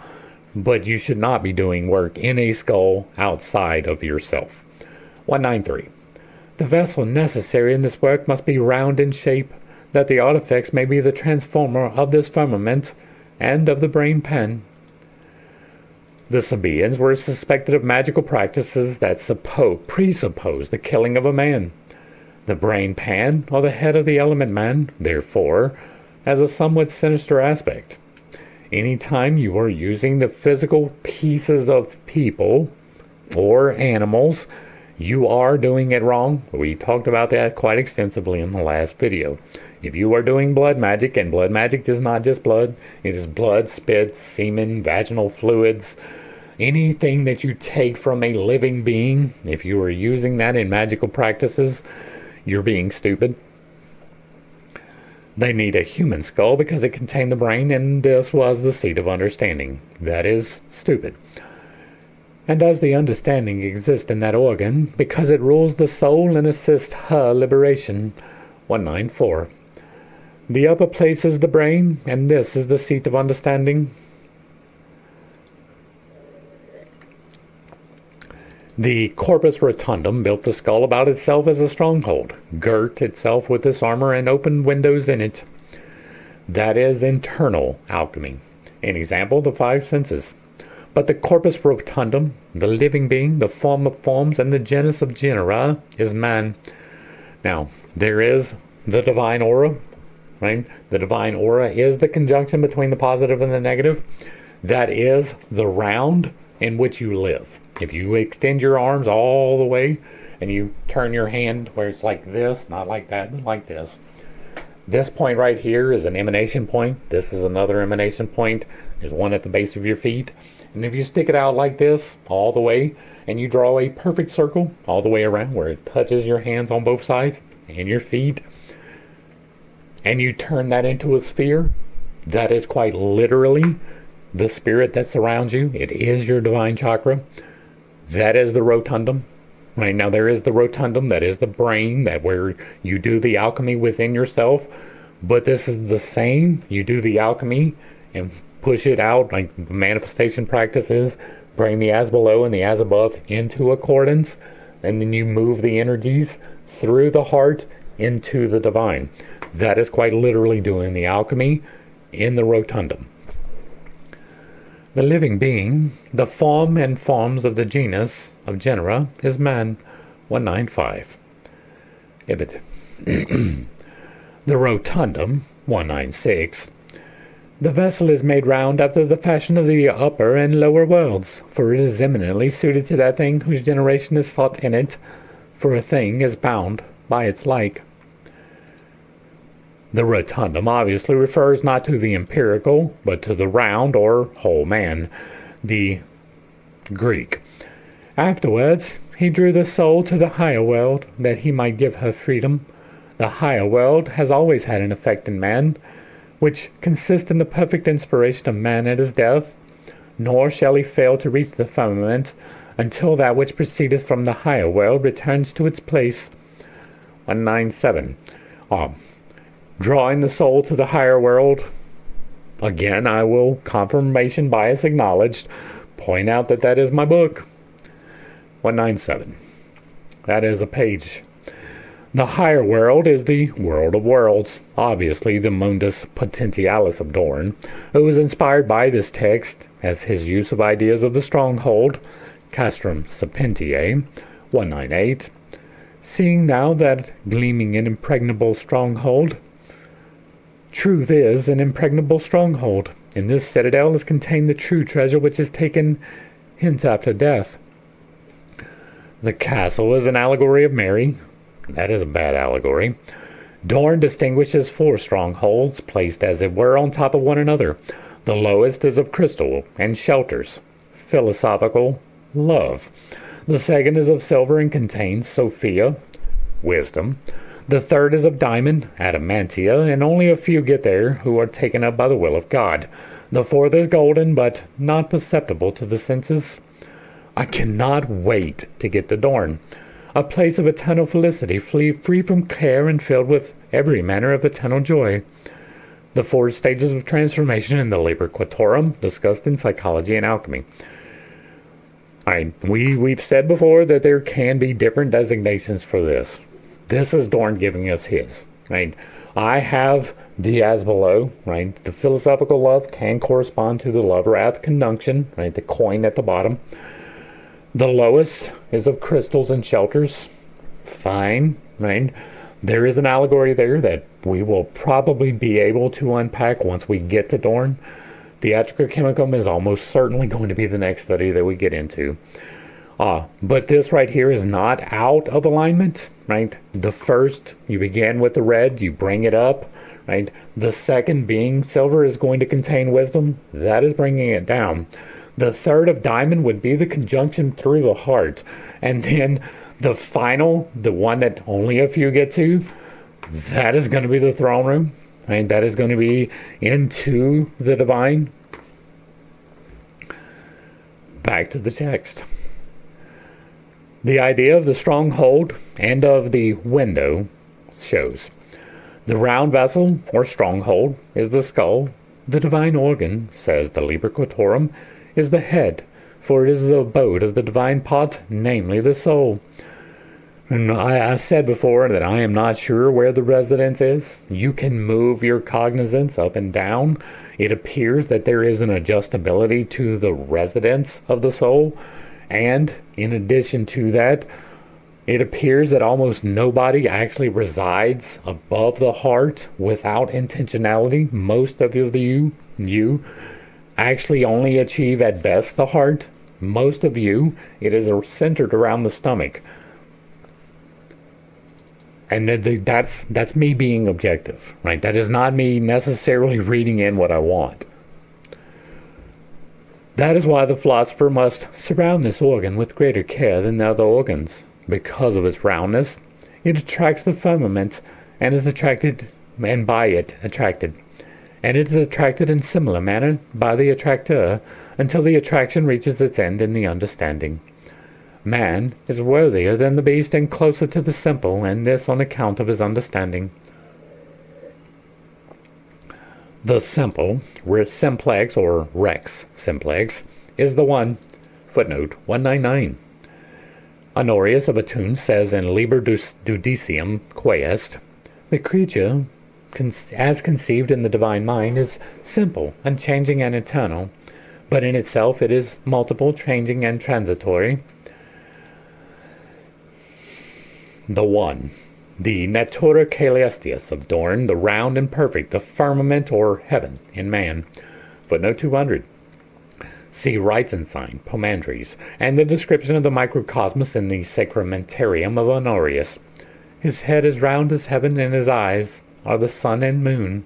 but you should not be doing work in a skull outside of yourself. 193. The vessel necessary in this work must be round in shape, that the artifacts may be the transformer of this firmament and of the brain pan. The Sabaeans were suspected of magical practices that presuppose the killing of a man. The brain pan, or the head of the element man, therefore, has a somewhat sinister aspect. Any time you are using the physical pieces of people or animals, you are doing it wrong. We talked about that quite extensively in the last video. If you are doing blood magic, and blood magic is not just blood, it is blood, spit, semen, vaginal fluids, anything that you take from a living being, if you are using that in magical practices, you're being stupid. They need a human skull because it contained the brain, and this was the seat of understanding. That is stupid. And does the understanding exist in that organ because it rules the soul and assists her liberation? 194. The upper place is the brain, and this is the seat of understanding. The corpus rotundum built the skull about itself as a stronghold, girt itself with this armor and opened windows in it. That is internal alchemy. An example, the five senses. But the corpus rotundum, the living being, the form of forms, and the genus of genera is man. Now, there is the divine aura, right? The divine aura is the conjunction between the positive and the negative. That is the round in which you live. If you extend your arms all the way and you turn your hand where it's like this, not like that, but like this. This point right here is an emanation point. This is another emanation point. There's one at the base of your feet. And if you stick it out like this all the way and you draw a perfect circle all the way around where it touches your hands on both sides and your feet, and you turn that into a sphere, that is quite literally the spirit that surrounds you. It is your divine chakra. That is the rotundum. Right now there is the rotundum, that is the brain, that where you do the alchemy within yourself. But this is the same. You do the alchemy and push it out, like manifestation practices, bring the as below and the as above into accordance, and then you move the energies through the heart into the divine. That is quite literally doing the alchemy in the rotundum. The living being, the form and forms of the genus of genera is man. 195. Ibid. The rotundum. 196. The vessel is made round after the fashion of the upper and lower worlds, for it is eminently suited to that thing whose generation is sought in it, for a thing is bound by its like. The rotundum obviously refers not to the empirical, but to the round or whole man, the Greek. Afterwards, he drew the soul to the higher world, that he might give her freedom. The higher world has always had an effect in man, which consists in the perfect inspiration of man at his death, nor shall he fail to reach the firmament until that which proceedeth from the higher world returns to its place. 197. Drawing the soul to the higher world. Again, I will, confirmation bias acknowledged, point out that that is my book. 197. That is a page. The higher world is the world of worlds, obviously the mundus potentialis of Dorn, who was inspired by this text as his use of ideas of the stronghold, castrum sapientiae, 198. Seeing now that gleaming and impregnable stronghold, truth is an impregnable stronghold. In this citadel is contained the true treasure which is taken hence after death. The castle is an allegory of Mary. That is a bad allegory. Dorn distinguishes 4 strongholds, placed as it were on top of one another. The lowest is of crystal and shelters philosophical love. The second is of silver and contains Sophia, wisdom. The third is of diamond, adamantia, and only a few get there who are taken up by the will of God. The fourth is golden, but not perceptible to the senses. I cannot wait to get to Dorn. A place of eternal felicity, free from care and filled with every manner of eternal joy. The 4 stages of transformation in the Liber Quattuorum, discussed in psychology and alchemy. We've said before that there can be different designations for this. This is Dorn giving us his. Right? I have the as below. Right? The philosophical love can correspond to the love-wrath conjunction. Right? The coin at the bottom. The lowest is of crystals and shelters. Fine, right? There is an allegory there that we will probably be able to unpack once we get to Dorn. Theatrica Chemicum is almost certainly going to be the next study that we get into. But this right here is not out of alignment, right? The first, you begin with the red, you bring it up, right? The second being silver is going to contain wisdom. That is bringing it down. The third of diamond would be the conjunction through the heart. And then the final, the one that only a few get to, that is going to be the throne room. Right? That is going to be into the divine. Back to the text. The idea of the stronghold and of the window shows. The round vessel, or stronghold, is the skull. The divine organ, says the Liber Quattuorum, is the head, for it is the abode of the divine pot, namely the soul. And I've said before that I am not sure where the residence is. You can move your cognizance up and down. It appears that there is an adjustability to the residence of the soul, and in addition to that, it appears that almost nobody actually resides above the heart without intentionality. Most of you actually only achieve at best the heart. Most of you, it is centered around the stomach. And that's me being objective, right? That is not me necessarily reading in what I want. That is why the philosopher must surround this organ with greater care than the other organs. Because of its roundness, it attracts the firmament and is attracted, and by it attracted. And it is attracted in similar manner by the attractor until the attraction reaches its end in the understanding. Man is worthier than the beast and closer to the simple, and this on account of his understanding. The simple, simplex or rex simplex, is the one. Footnote 199. Honorius of Athun says in Liber Dudicium Quaest, the creature, as conceived in the divine mind, is simple, unchanging, and eternal, but in itself it is multiple, changing, and transitory. The one. The natura caelestius of Dorn, the round and perfect, the firmament or heaven in man. Footnote 200. See Reitzenstein, Pomandres, and the description of the microcosmos in the Sacramentarium of Honorius. His head is round as heaven, and his eyes are the sun and moon.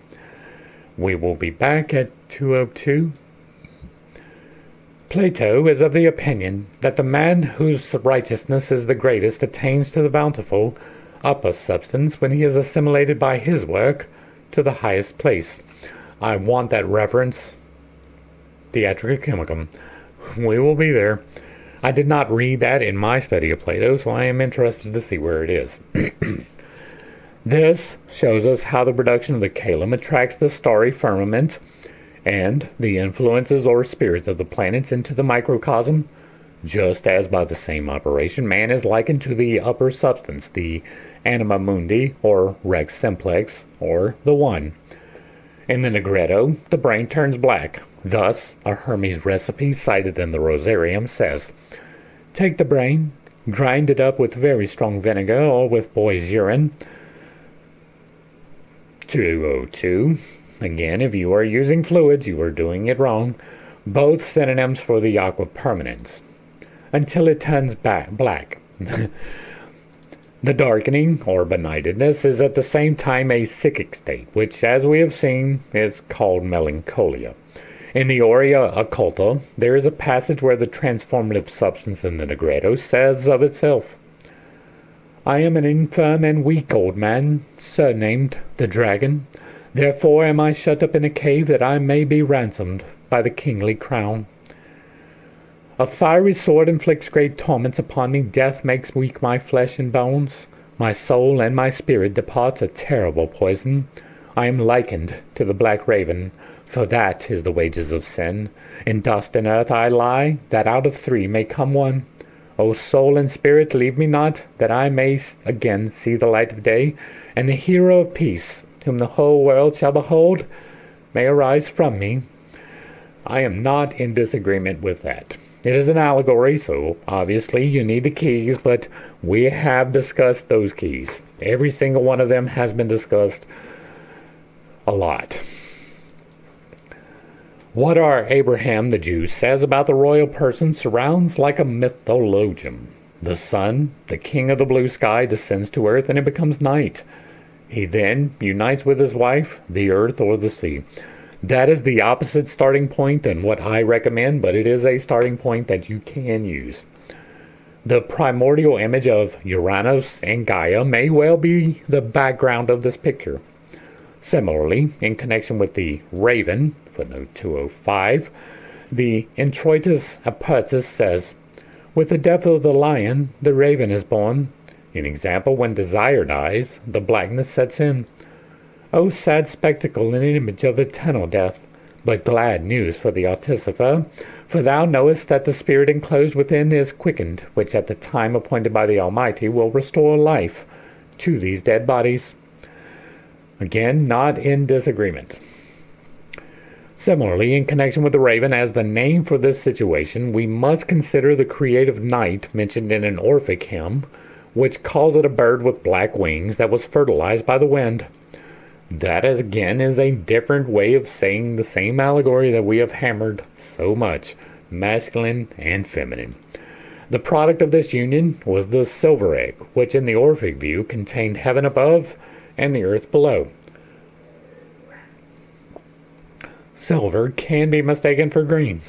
We will be back at 202. Plato is of the opinion that the man whose righteousness is the greatest attains to the bountiful upper substance when he is assimilated by his work to the highest place. I want that reference. Theatrica Chemicum. We will be there. I did not read that in my study of Plato, so I am interested to see where it is. This shows us how the production of the calum attracts the starry firmament and the influences or spirits of the planets into the microcosm, just as by the same operation man is likened to the upper substance, the anima mundi, or rex simplex, or the one. In the Negretto, the brain turns black. Thus, a Hermes recipe cited in the Rosarium says, take the brain, grind it up with very strong vinegar or with boy's urine. 202. Again, if you are using fluids, you are doing it wrong. Both synonyms for the aqua permanens. Until it turns black. The darkening, or benightedness, is at the same time a psychic state, which, as we have seen, is called melancholia. In the Aurea Occulta, there is a passage where the transformative substance in the Negretto says of itself, I am an infirm and weak old man, surnamed the Dragon. Therefore am I shut up in a cave that I may be ransomed by the kingly crown. A fiery sword inflicts great torments upon me. Death makes weak my flesh and bones. My soul and my spirit departs a terrible poison. I am likened to the black raven, for that is the wages of sin. In dust and earth I lie, that out of three may come one. O soul and spirit, leave me not, that I may again see the light of day, and the hero of peace, whom the whole world shall behold, may arise from me. I am not in disagreement with that. It is an allegory, so obviously you need the keys, but we have discussed those keys. Every single one of them has been discussed a lot. What our Abraham the Jew says about the royal person surrounds like a mythologium. The sun, the king of the blue sky, descends to earth and it becomes night. He then unites with his wife, the earth or the sea. That is the opposite starting point than what I recommend, but it is a starting point that you can use. The primordial image of Uranus and Gaia may well be the background of this picture. Similarly, in connection with the raven, footnote 205, the Introitus Apertus says, with the death of the lion, the raven is born. In example, when desire dies, the blackness sets in. O sad spectacle and image of eternal death, but glad news for the artificer, for thou knowest that the spirit enclosed within is quickened, which at the time appointed by the Almighty will restore life to these dead bodies. Again, not in disagreement. Similarly, in connection with the raven as the name for this situation, we must consider the creative night mentioned in an Orphic hymn, which calls it a bird with black wings that was fertilized by the wind. That, again, is a different way of saying the same allegory that we have hammered so much, masculine and feminine. The product of this union was the silver egg, which in the Orphic view contained heaven above and the earth below. Silver can be mistaken for green,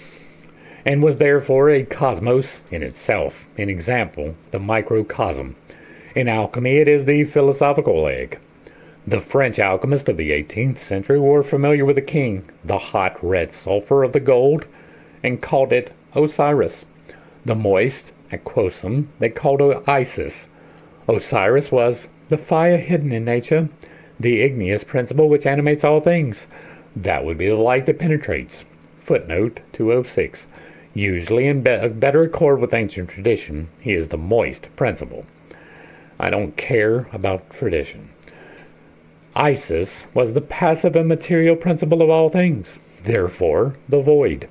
and was therefore a cosmos in itself. An example, the microcosm. In alchemy, it is the philosophical egg. The French alchemists of the 18th century were familiar with the king, the hot red sulfur of the gold, and called it Osiris. The moist aquosum they called Isis. Osiris was the fire hidden in nature, the igneous principle which animates all things. That would be the light that penetrates. Footnote 206. Usually in better accord with ancient tradition, he is the moist principle. I don't care about tradition. Isis was the passive and material principle of all things, therefore the void.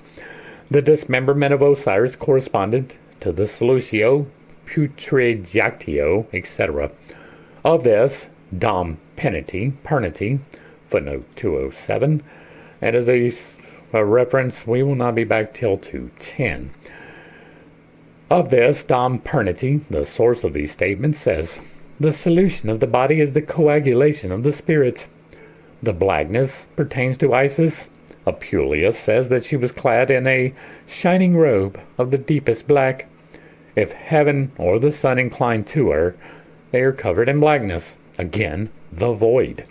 The dismemberment of Osiris corresponded to the solutio, putredatio, etc. Of this, dom pernity, footnote 207, and as a reference, we will not be back till 210. Of this, dom pernity, the source of these statements, says, the solution of the body is the coagulation of the spirit. The blackness pertains to Isis. Apuleius says that she was clad in a shining robe of the deepest black. If heaven or the sun incline to her, they are covered in blackness. Again, the void.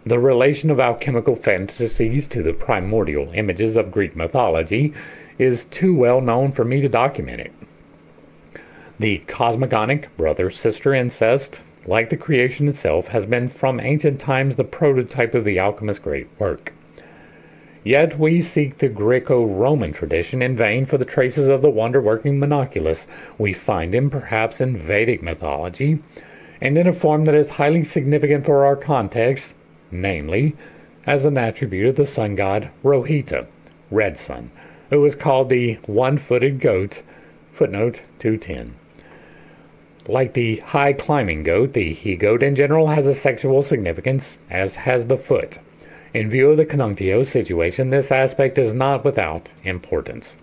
The relation of alchemical fantasies to the primordial images of Greek mythology is too well known for me to document it. The cosmogonic brother-sister incest, like the creation itself, has been from ancient times the prototype of the alchemist's great work. Yet we seek the Greco-Roman tradition in vain for the traces of the wonder-working monoculus. We find him perhaps in Vedic mythology, and in a form that is highly significant for our context, namely, as an attribute of the sun god Rohita, red sun, who was called the one-footed goat, footnote 210. Like the high-climbing goat, the he-goat in general has a sexual significance, as has the foot. In view of the conjunctio situation, this aspect is not without importance.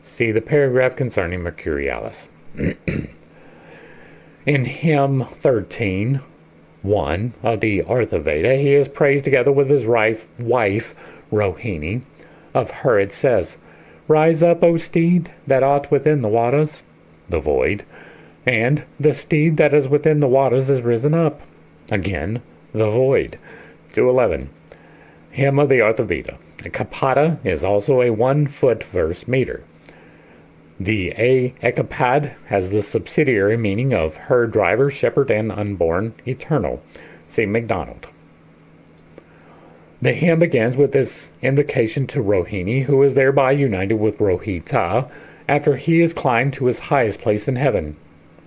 See the paragraph concerning Mercurialis. In hymn 13:1 of the Artha-Veda, he is praised together with his wife Rohini. Of her it says, rise up, O steed, that art within the waters, the void, and the steed that is within the waters is risen up. Again, the void. 211. Hymn of the Artha-Veda. A kapata is also a 1-foot verse meter. The ekapad has the subsidiary meaning of herd driver, shepherd, and unborn, eternal. See MacDonald. The hymn begins with this invocation to Rohini, who is thereby united with Rohita after he has climbed to his highest place in heaven,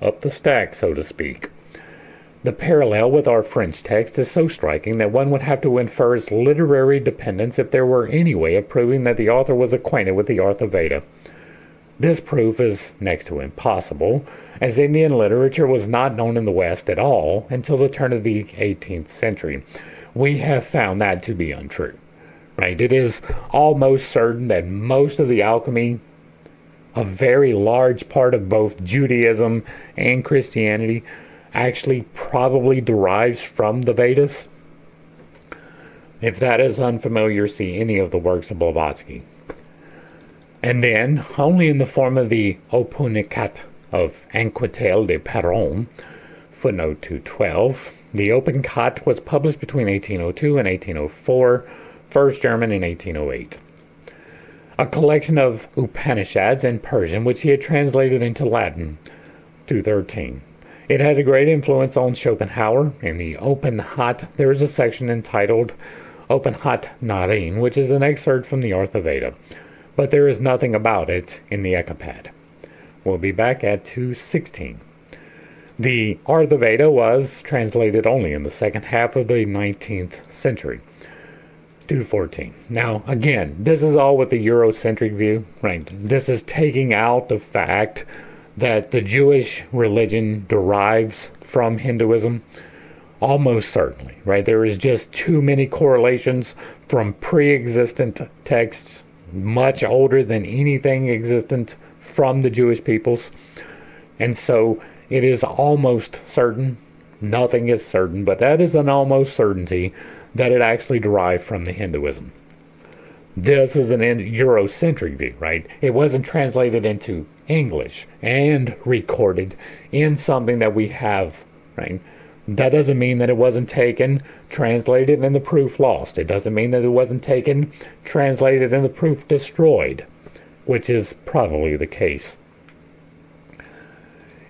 up the stack, so to speak. The parallel with our French text is so striking that one would have to infer its literary dependence if there were any way of proving that the author was acquainted with the Artha-Veda. This proof is next to impossible, as Indian literature was not known in the West at all until the turn of the 18th century. We have found that to be untrue. Right? It is almost certain that most of the alchemy, a very large part of both Judaism and Christianity, actually probably derives from the Vedas. If that is unfamiliar, see any of the works of Blavatsky. And then, only in the form of the Opunicat of Anquetil de Perron, footnote 212, the Openkat was published between 1802 and 1804, first German in 1808. A collection of Upanishads in Persian, which he had translated into Latin, 213. It had a great influence on Schopenhauer. In the Openhat, there is a section entitled Openhat Narin, which is an excerpt from the Artha-Veda, but there is nothing about it in the Ekapad. We'll be back at 216. The Artha-Veda was translated only in the second half of the 19th century. 214. Now, again, this is all with the Eurocentric view, right? This is taking out the fact that the Jewish religion derives from Hinduism, almost certainly, right? There is just too many correlations from pre-existent texts, much older than anything existent from the Jewish peoples. And so it is almost certain, nothing is certain, but that is an almost certainty that it actually derived from the Hinduism. This is an Eurocentric view, right? It wasn't translated into English and recorded in something that we have, right? That doesn't mean that it wasn't taken, translated, and the proof lost. It doesn't mean that it wasn't taken, translated, and the proof destroyed, which is probably the case.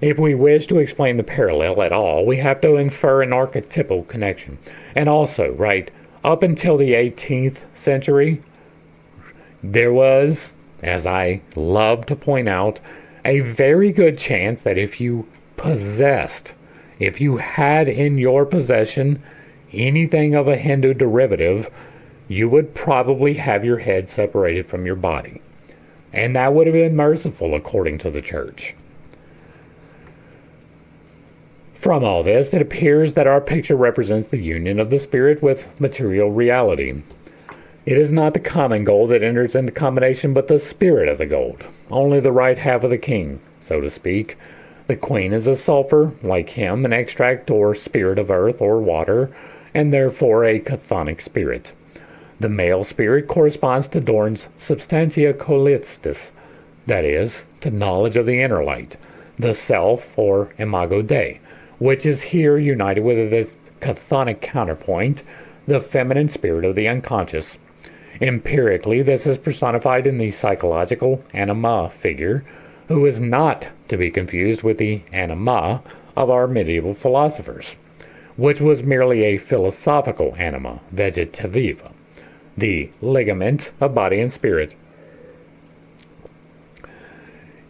If we wish to explain the parallel at all, we have to infer an archetypal connection. And also, right, Up until the 18th century, there was, as I love to point out, a very good chance that if you had in your possession anything of a Hindu derivative, you would probably have your head separated from your body. And that would have been merciful according to the church. From all this, it appears that our picture represents the union of the spirit with material reality. It is not the common gold that enters into combination, but the spirit of the gold, only the right half of the king, so to speak. The queen is a sulfur, like him, an extract or spirit of earth or water, and therefore a chthonic spirit. The male spirit corresponds to Dorn's substantia colistis, that is, to knowledge of the inner light, the self or imago Dei, which is here united with its chthonic counterpoint, the feminine spirit of the unconscious. Empirically, this is personified in the psychological anima figure, who is not to be confused with the anima of our medieval philosophers, which was merely a philosophical anima vegetativa, the ligament of body and spirit.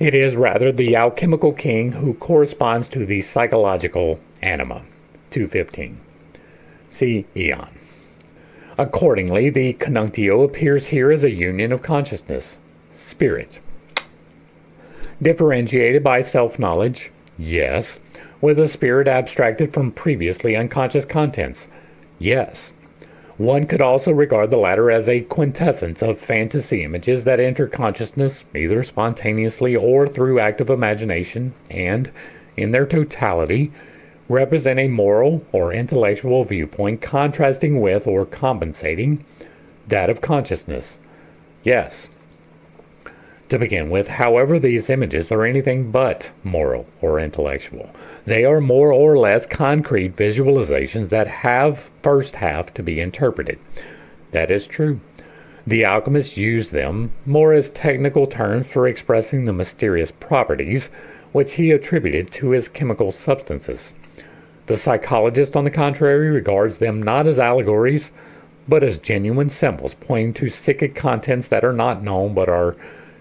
It is rather the alchemical king who corresponds to the psychological anima, 215. See Eon. Accordingly, the conjunctio appears here as a union of consciousness, spirit. Differentiated by self-knowledge, yes, with a spirit abstracted from previously unconscious contents, yes. One could also regard the latter as a quintessence of fantasy images that enter consciousness either spontaneously or through active imagination and, in their totality, represent a moral or intellectual viewpoint contrasting with or compensating that of consciousness. Yes. To begin with, however, these images are anything but moral or intellectual. They are more or less concrete visualizations that first have to be interpreted. That is true. The alchemists used them more as technical terms for expressing the mysterious properties which he attributed to his chemical substances. The psychologist, on the contrary, regards them not as allegories, but as genuine symbols pointing to psychic contents that are not known but are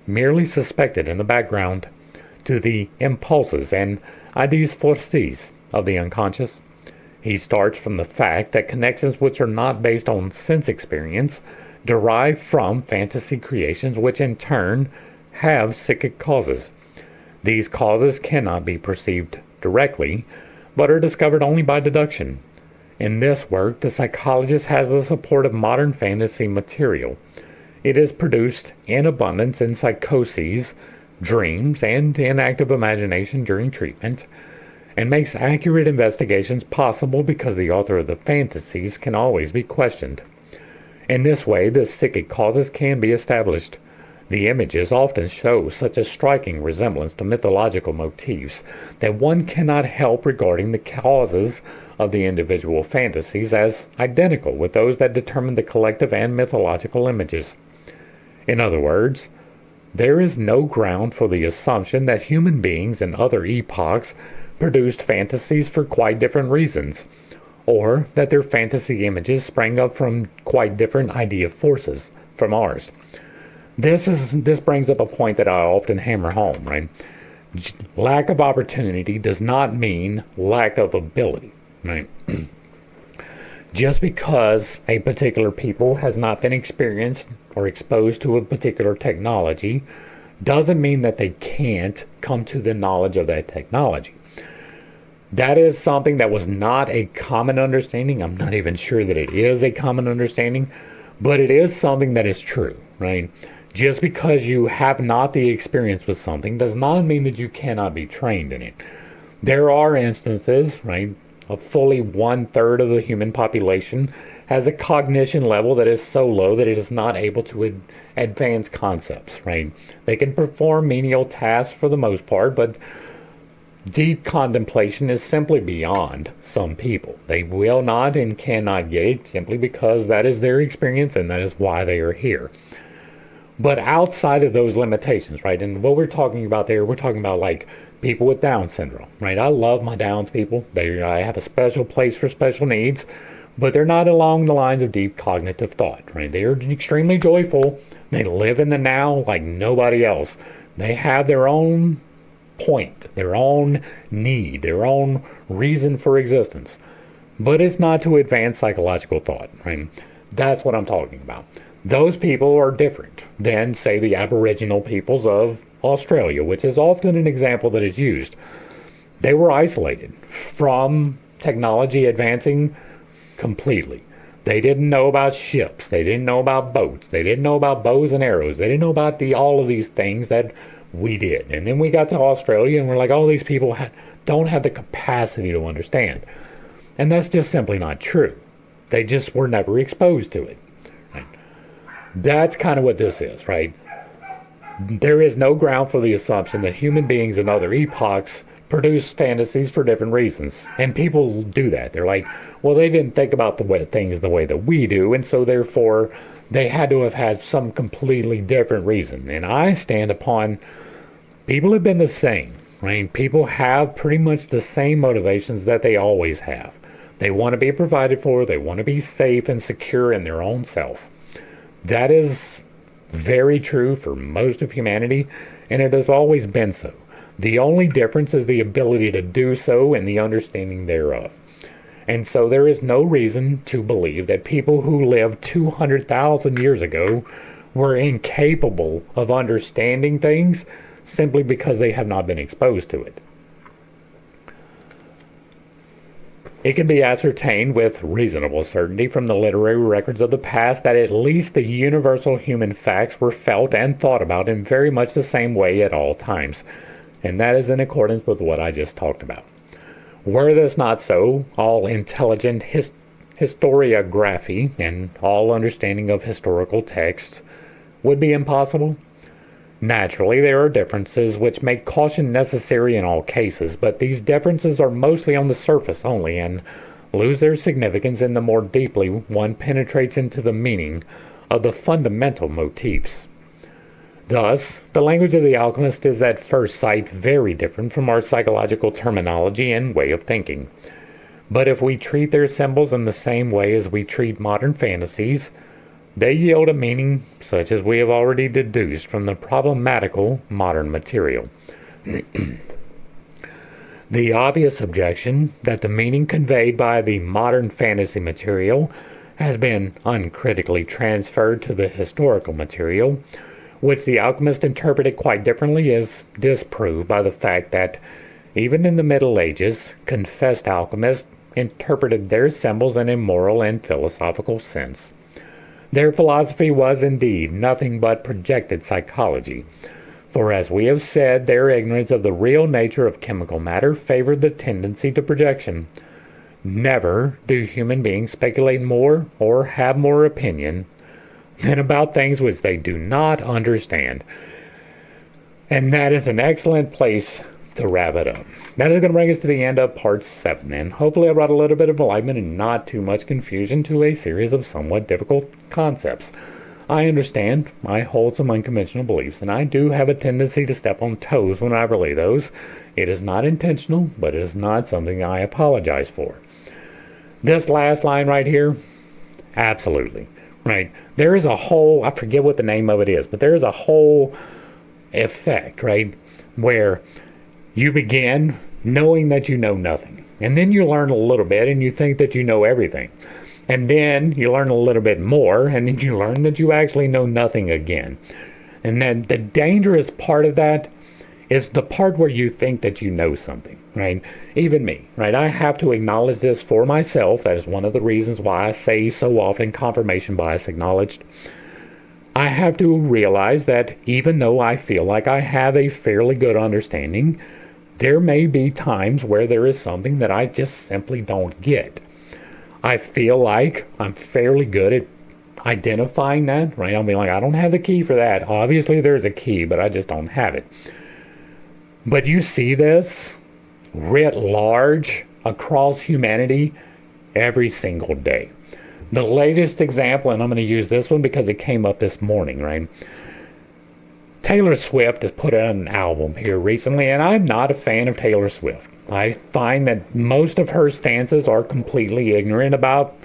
merely suspected in the background, to the impulses and ideas forces of the unconscious. He starts from the fact that connections which are not based on sense experience derive from fantasy creations which in turn have psychic causes. These causes cannot be perceived directly, but are discovered only by deduction. In this work, the psychologist has the support of modern fantasy material. It is produced in abundance in psychoses, dreams, and in active imagination during treatment, and makes accurate investigations possible because the author of the fantasies can always be questioned. In this way, the psychic causes can be established. The images often show such a striking resemblance to mythological motifs that one cannot help regarding the causes of the individual fantasies as identical with those that determine the collective and mythological images. In other words, there is no ground for the assumption that human beings in other epochs produced fantasies for quite different reasons, or that their fantasy images sprang up from quite different idea forces from ours. This brings up a point that I often hammer home, right? Lack of opportunity does not mean lack of ability, right? Just because a particular people has not been experienced or exposed to a particular technology doesn't mean that they can't come to the knowledge of that technology. That is something that was not a common understanding. I'm not even sure that it is a common understanding, but it is something that is true, right? Just because you have not the experience with something does not mean that you cannot be trained in it. There are instances, right? A fully 1/3 of the human population has a cognition level that is so low that it is not able to advance concepts, right? They can perform menial tasks for the most part, but deep contemplation is simply beyond some people. They will not and cannot get it simply because that is their experience and that is why they are here. But outside of those limitations, right, and what we're talking about there, we're talking about like people with Down syndrome, right? I love my Downs people. I have a special place for special needs, but they're not along the lines of deep cognitive thought, right? They're extremely joyful. They live in the now like nobody else. They have their own point, their own need, their own reason for existence. But it's not to advance psychological thought, right? That's what I'm talking about. Those people are different than, say, the Aboriginal peoples of Australia, which is often an example that is used. They were isolated from technology advancing completely. They didn't know about ships. They didn't know about boats. They didn't know about bows and arrows. They didn't know about all of these things that we did. And then we got to Australia and we're like, oh, these people don't have the capacity to understand. And that's just simply not true. They just were never exposed to it. Right? That's kind of what this is, right? There is no ground for the assumption that human beings in other epochs produce fantasies for different reasons. And people do that. They're like, well, they didn't think about things the way that we do, and so therefore they had to have had some completely different reason. And I stand upon people have been the same. Right? People have pretty much the same motivations that they always have. They want to be provided for. They want to be safe and secure in their own self. That is very true for most of humanity, and it has always been so. The only difference is the ability to do so and the understanding thereof. And so there is no reason to believe that people who lived 200,000 years ago were incapable of understanding things simply because they have not been exposed to it. It can be ascertained with reasonable certainty from the literary records of the past that at least the universal human facts were felt and thought about in very much the same way at all times, and that is in accordance with what I just talked about. Were this not so, all intelligent historiography and all understanding of historical texts would be impossible. Naturally, there are differences which make caution necessary in all cases, but these differences are mostly on the surface only and lose their significance in the more deeply one penetrates into the meaning of the fundamental motifs. Thus, the language of the alchemist is at first sight very different from our psychological terminology and way of thinking. But if we treat their symbols in the same way as we treat modern fantasies, they yield a meaning such as we have already deduced from the problematical modern material. The obvious objection that the meaning conveyed by the modern fantasy material has been uncritically transferred to the historical material, which the alchemist interpreted quite differently, is disproved by the fact that even in the Middle Ages, confessed alchemists interpreted their symbols in a moral and philosophical sense. Their philosophy was indeed nothing but projected psychology, for as we have said, their ignorance of the real nature of chemical matter favored the tendency to projection. Never do human beings speculate more or have more opinion than about things which they do not understand. And that is an excellent place to wrap it up. That is going to bring us to the end of part 7, and hopefully I brought a little bit of enlightenment and not too much confusion to a series of somewhat difficult concepts. I understand I hold some unconventional beliefs, and I do have a tendency to step on toes when I relay those. It is not intentional, but it is not something I apologize for. This last line right here, absolutely. Right? There is a whole, I forget what the name of it is, but there is a whole effect, right, where you begin knowing that you know nothing. And then you learn a little bit and you think that you know everything. And then you learn a little bit more and then you learn that you actually know nothing again. And then the dangerous part of that is the part where you think that you know something, right? Even me, right? I have to acknowledge this for myself. That is one of the reasons why I say so often confirmation bias acknowledged. I have to realize that even though I feel like I have a fairly good understanding, there may be times where there is something that I just simply don't get. I feel like I'm fairly good at identifying that, right? I'll be like, I don't have the key for that. Obviously there's a key, but I just don't have it. But you see this writ large across humanity every single day. The latest example, and I'm going to use this one because it came up this morning, right? Taylor Swift has put out an album here recently, and I'm not a fan of Taylor Swift. I find that most of her stances are completely ignorant about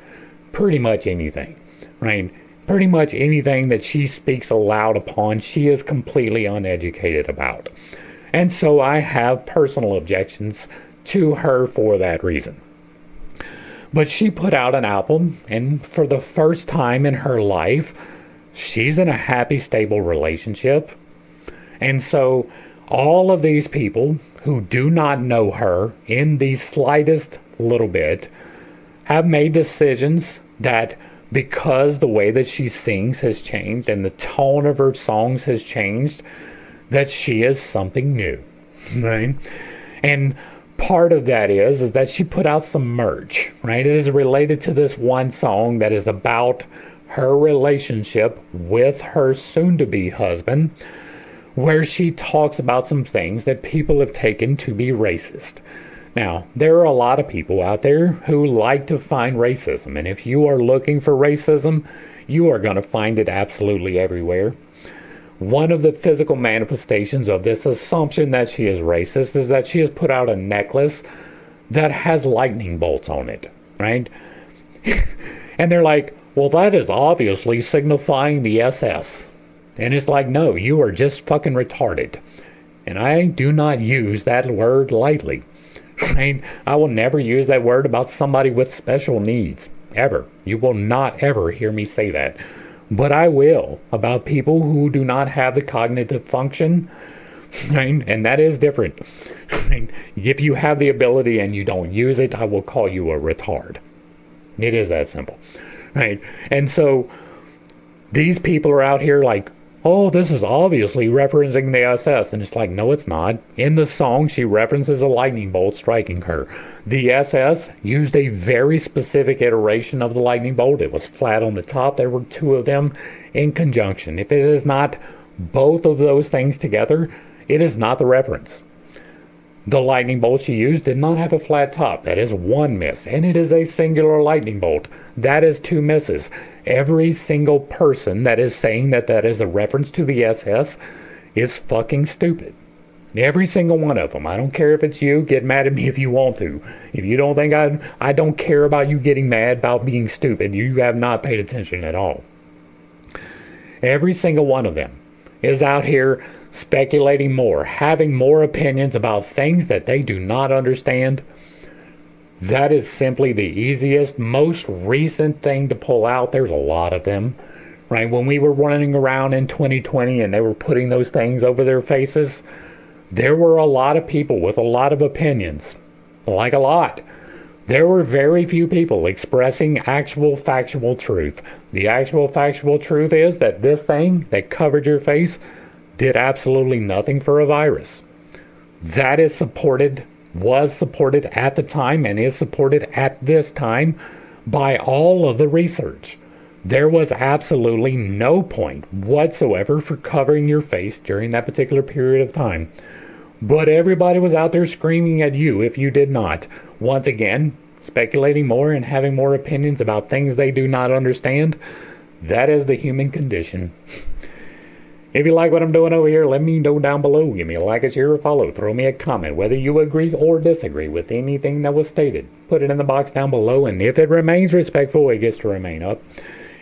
pretty much anything, right? Pretty much anything that she speaks aloud upon, she is completely uneducated about. And so I have personal objections to her for that reason. But she put out an album, and for the first time in her life, she's in a happy, stable relationship. And so all of these people who do not know her in the slightest little bit have made decisions that because the way that she sings has changed and the tone of her songs has changed, that she is something new, right? And part of that is that she put out some merch, right? It is related to this one song that is about her relationship with her soon-to-be husband, where she talks about some things that people have taken to be racist. Now, there are a lot of people out there who like to find racism, and if you are looking for racism, you are going to find it absolutely everywhere. One of the physical manifestations of this assumption that she is racist is that she has put out a necklace that has lightning bolts on it, right? And they're like, well, that is obviously signifying the SS. And it's like, no, you are just fucking retarded. And I do not use that word lightly. Right? I will never use that word about somebody with special needs, ever. You will not ever hear me say that. But I will about people who do not have the cognitive function, right? And that is different. Right? If you have the ability and you don't use it, I will call you a retard. It is that simple, right? And so these people are out here like, oh, this is obviously referencing the SS. And it's like, no, it's not. In the song, she references a lightning bolt striking her. The SS used a very specific iteration of the lightning bolt. It was flat on the top. There were two of them in conjunction. If it is not both of those things together, it is not the reference. The lightning bolt she used did not have a flat top. That is one miss. And it is a singular lightning bolt. That is two misses. Every single person that is saying that that is a reference to the SS is fucking stupid. Every single one of them. I don't care if it's you. Get mad at me if you want to. If you don't think I don't care about you getting mad about being stupid, you have not paid attention at all. Every single one of them is out here speculating more, having more opinions about things that they do not understand. That is simply the easiest, most recent thing to pull out. There's a lot of them, right? When we were running around in 2020 and they were putting those things over their faces, there were a lot of people with a lot of opinions, like a lot. There were very few people expressing actual factual truth. The actual factual truth is that this thing that covered your face did absolutely nothing for a virus. That is supported, was supported at the time, and is supported at this time by all of the research. There was absolutely no point whatsoever for covering your face during that particular period of time. But everybody was out there screaming at you if you did not. Once again, speculating more and having more opinions about things they do not understand. That is the human condition. If you like what I'm doing over here, let me know down below. Give me a like, a share, or follow. Throw me a comment, whether you agree or disagree with anything that was stated. Put it in the box down below, and if it remains respectful, it gets to remain up.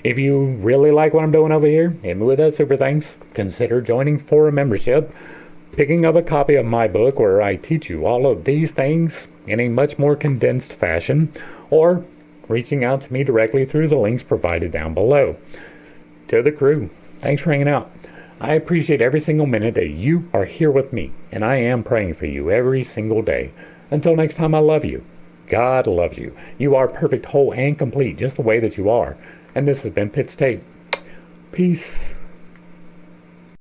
If you really like what I'm doing over here, hit me with that super thanks. Consider joining for a membership, picking up a copy of my book where I teach you all of these things in a much more condensed fashion, or reaching out to me directly through the links provided down below. To the crew, thanks for hanging out. I appreciate every single minute that you are here with me, and I am praying for you every single day. Until next time, I love you. God loves you. You are perfect, whole, and complete just the way that you are. And this has been pittstake. Peace.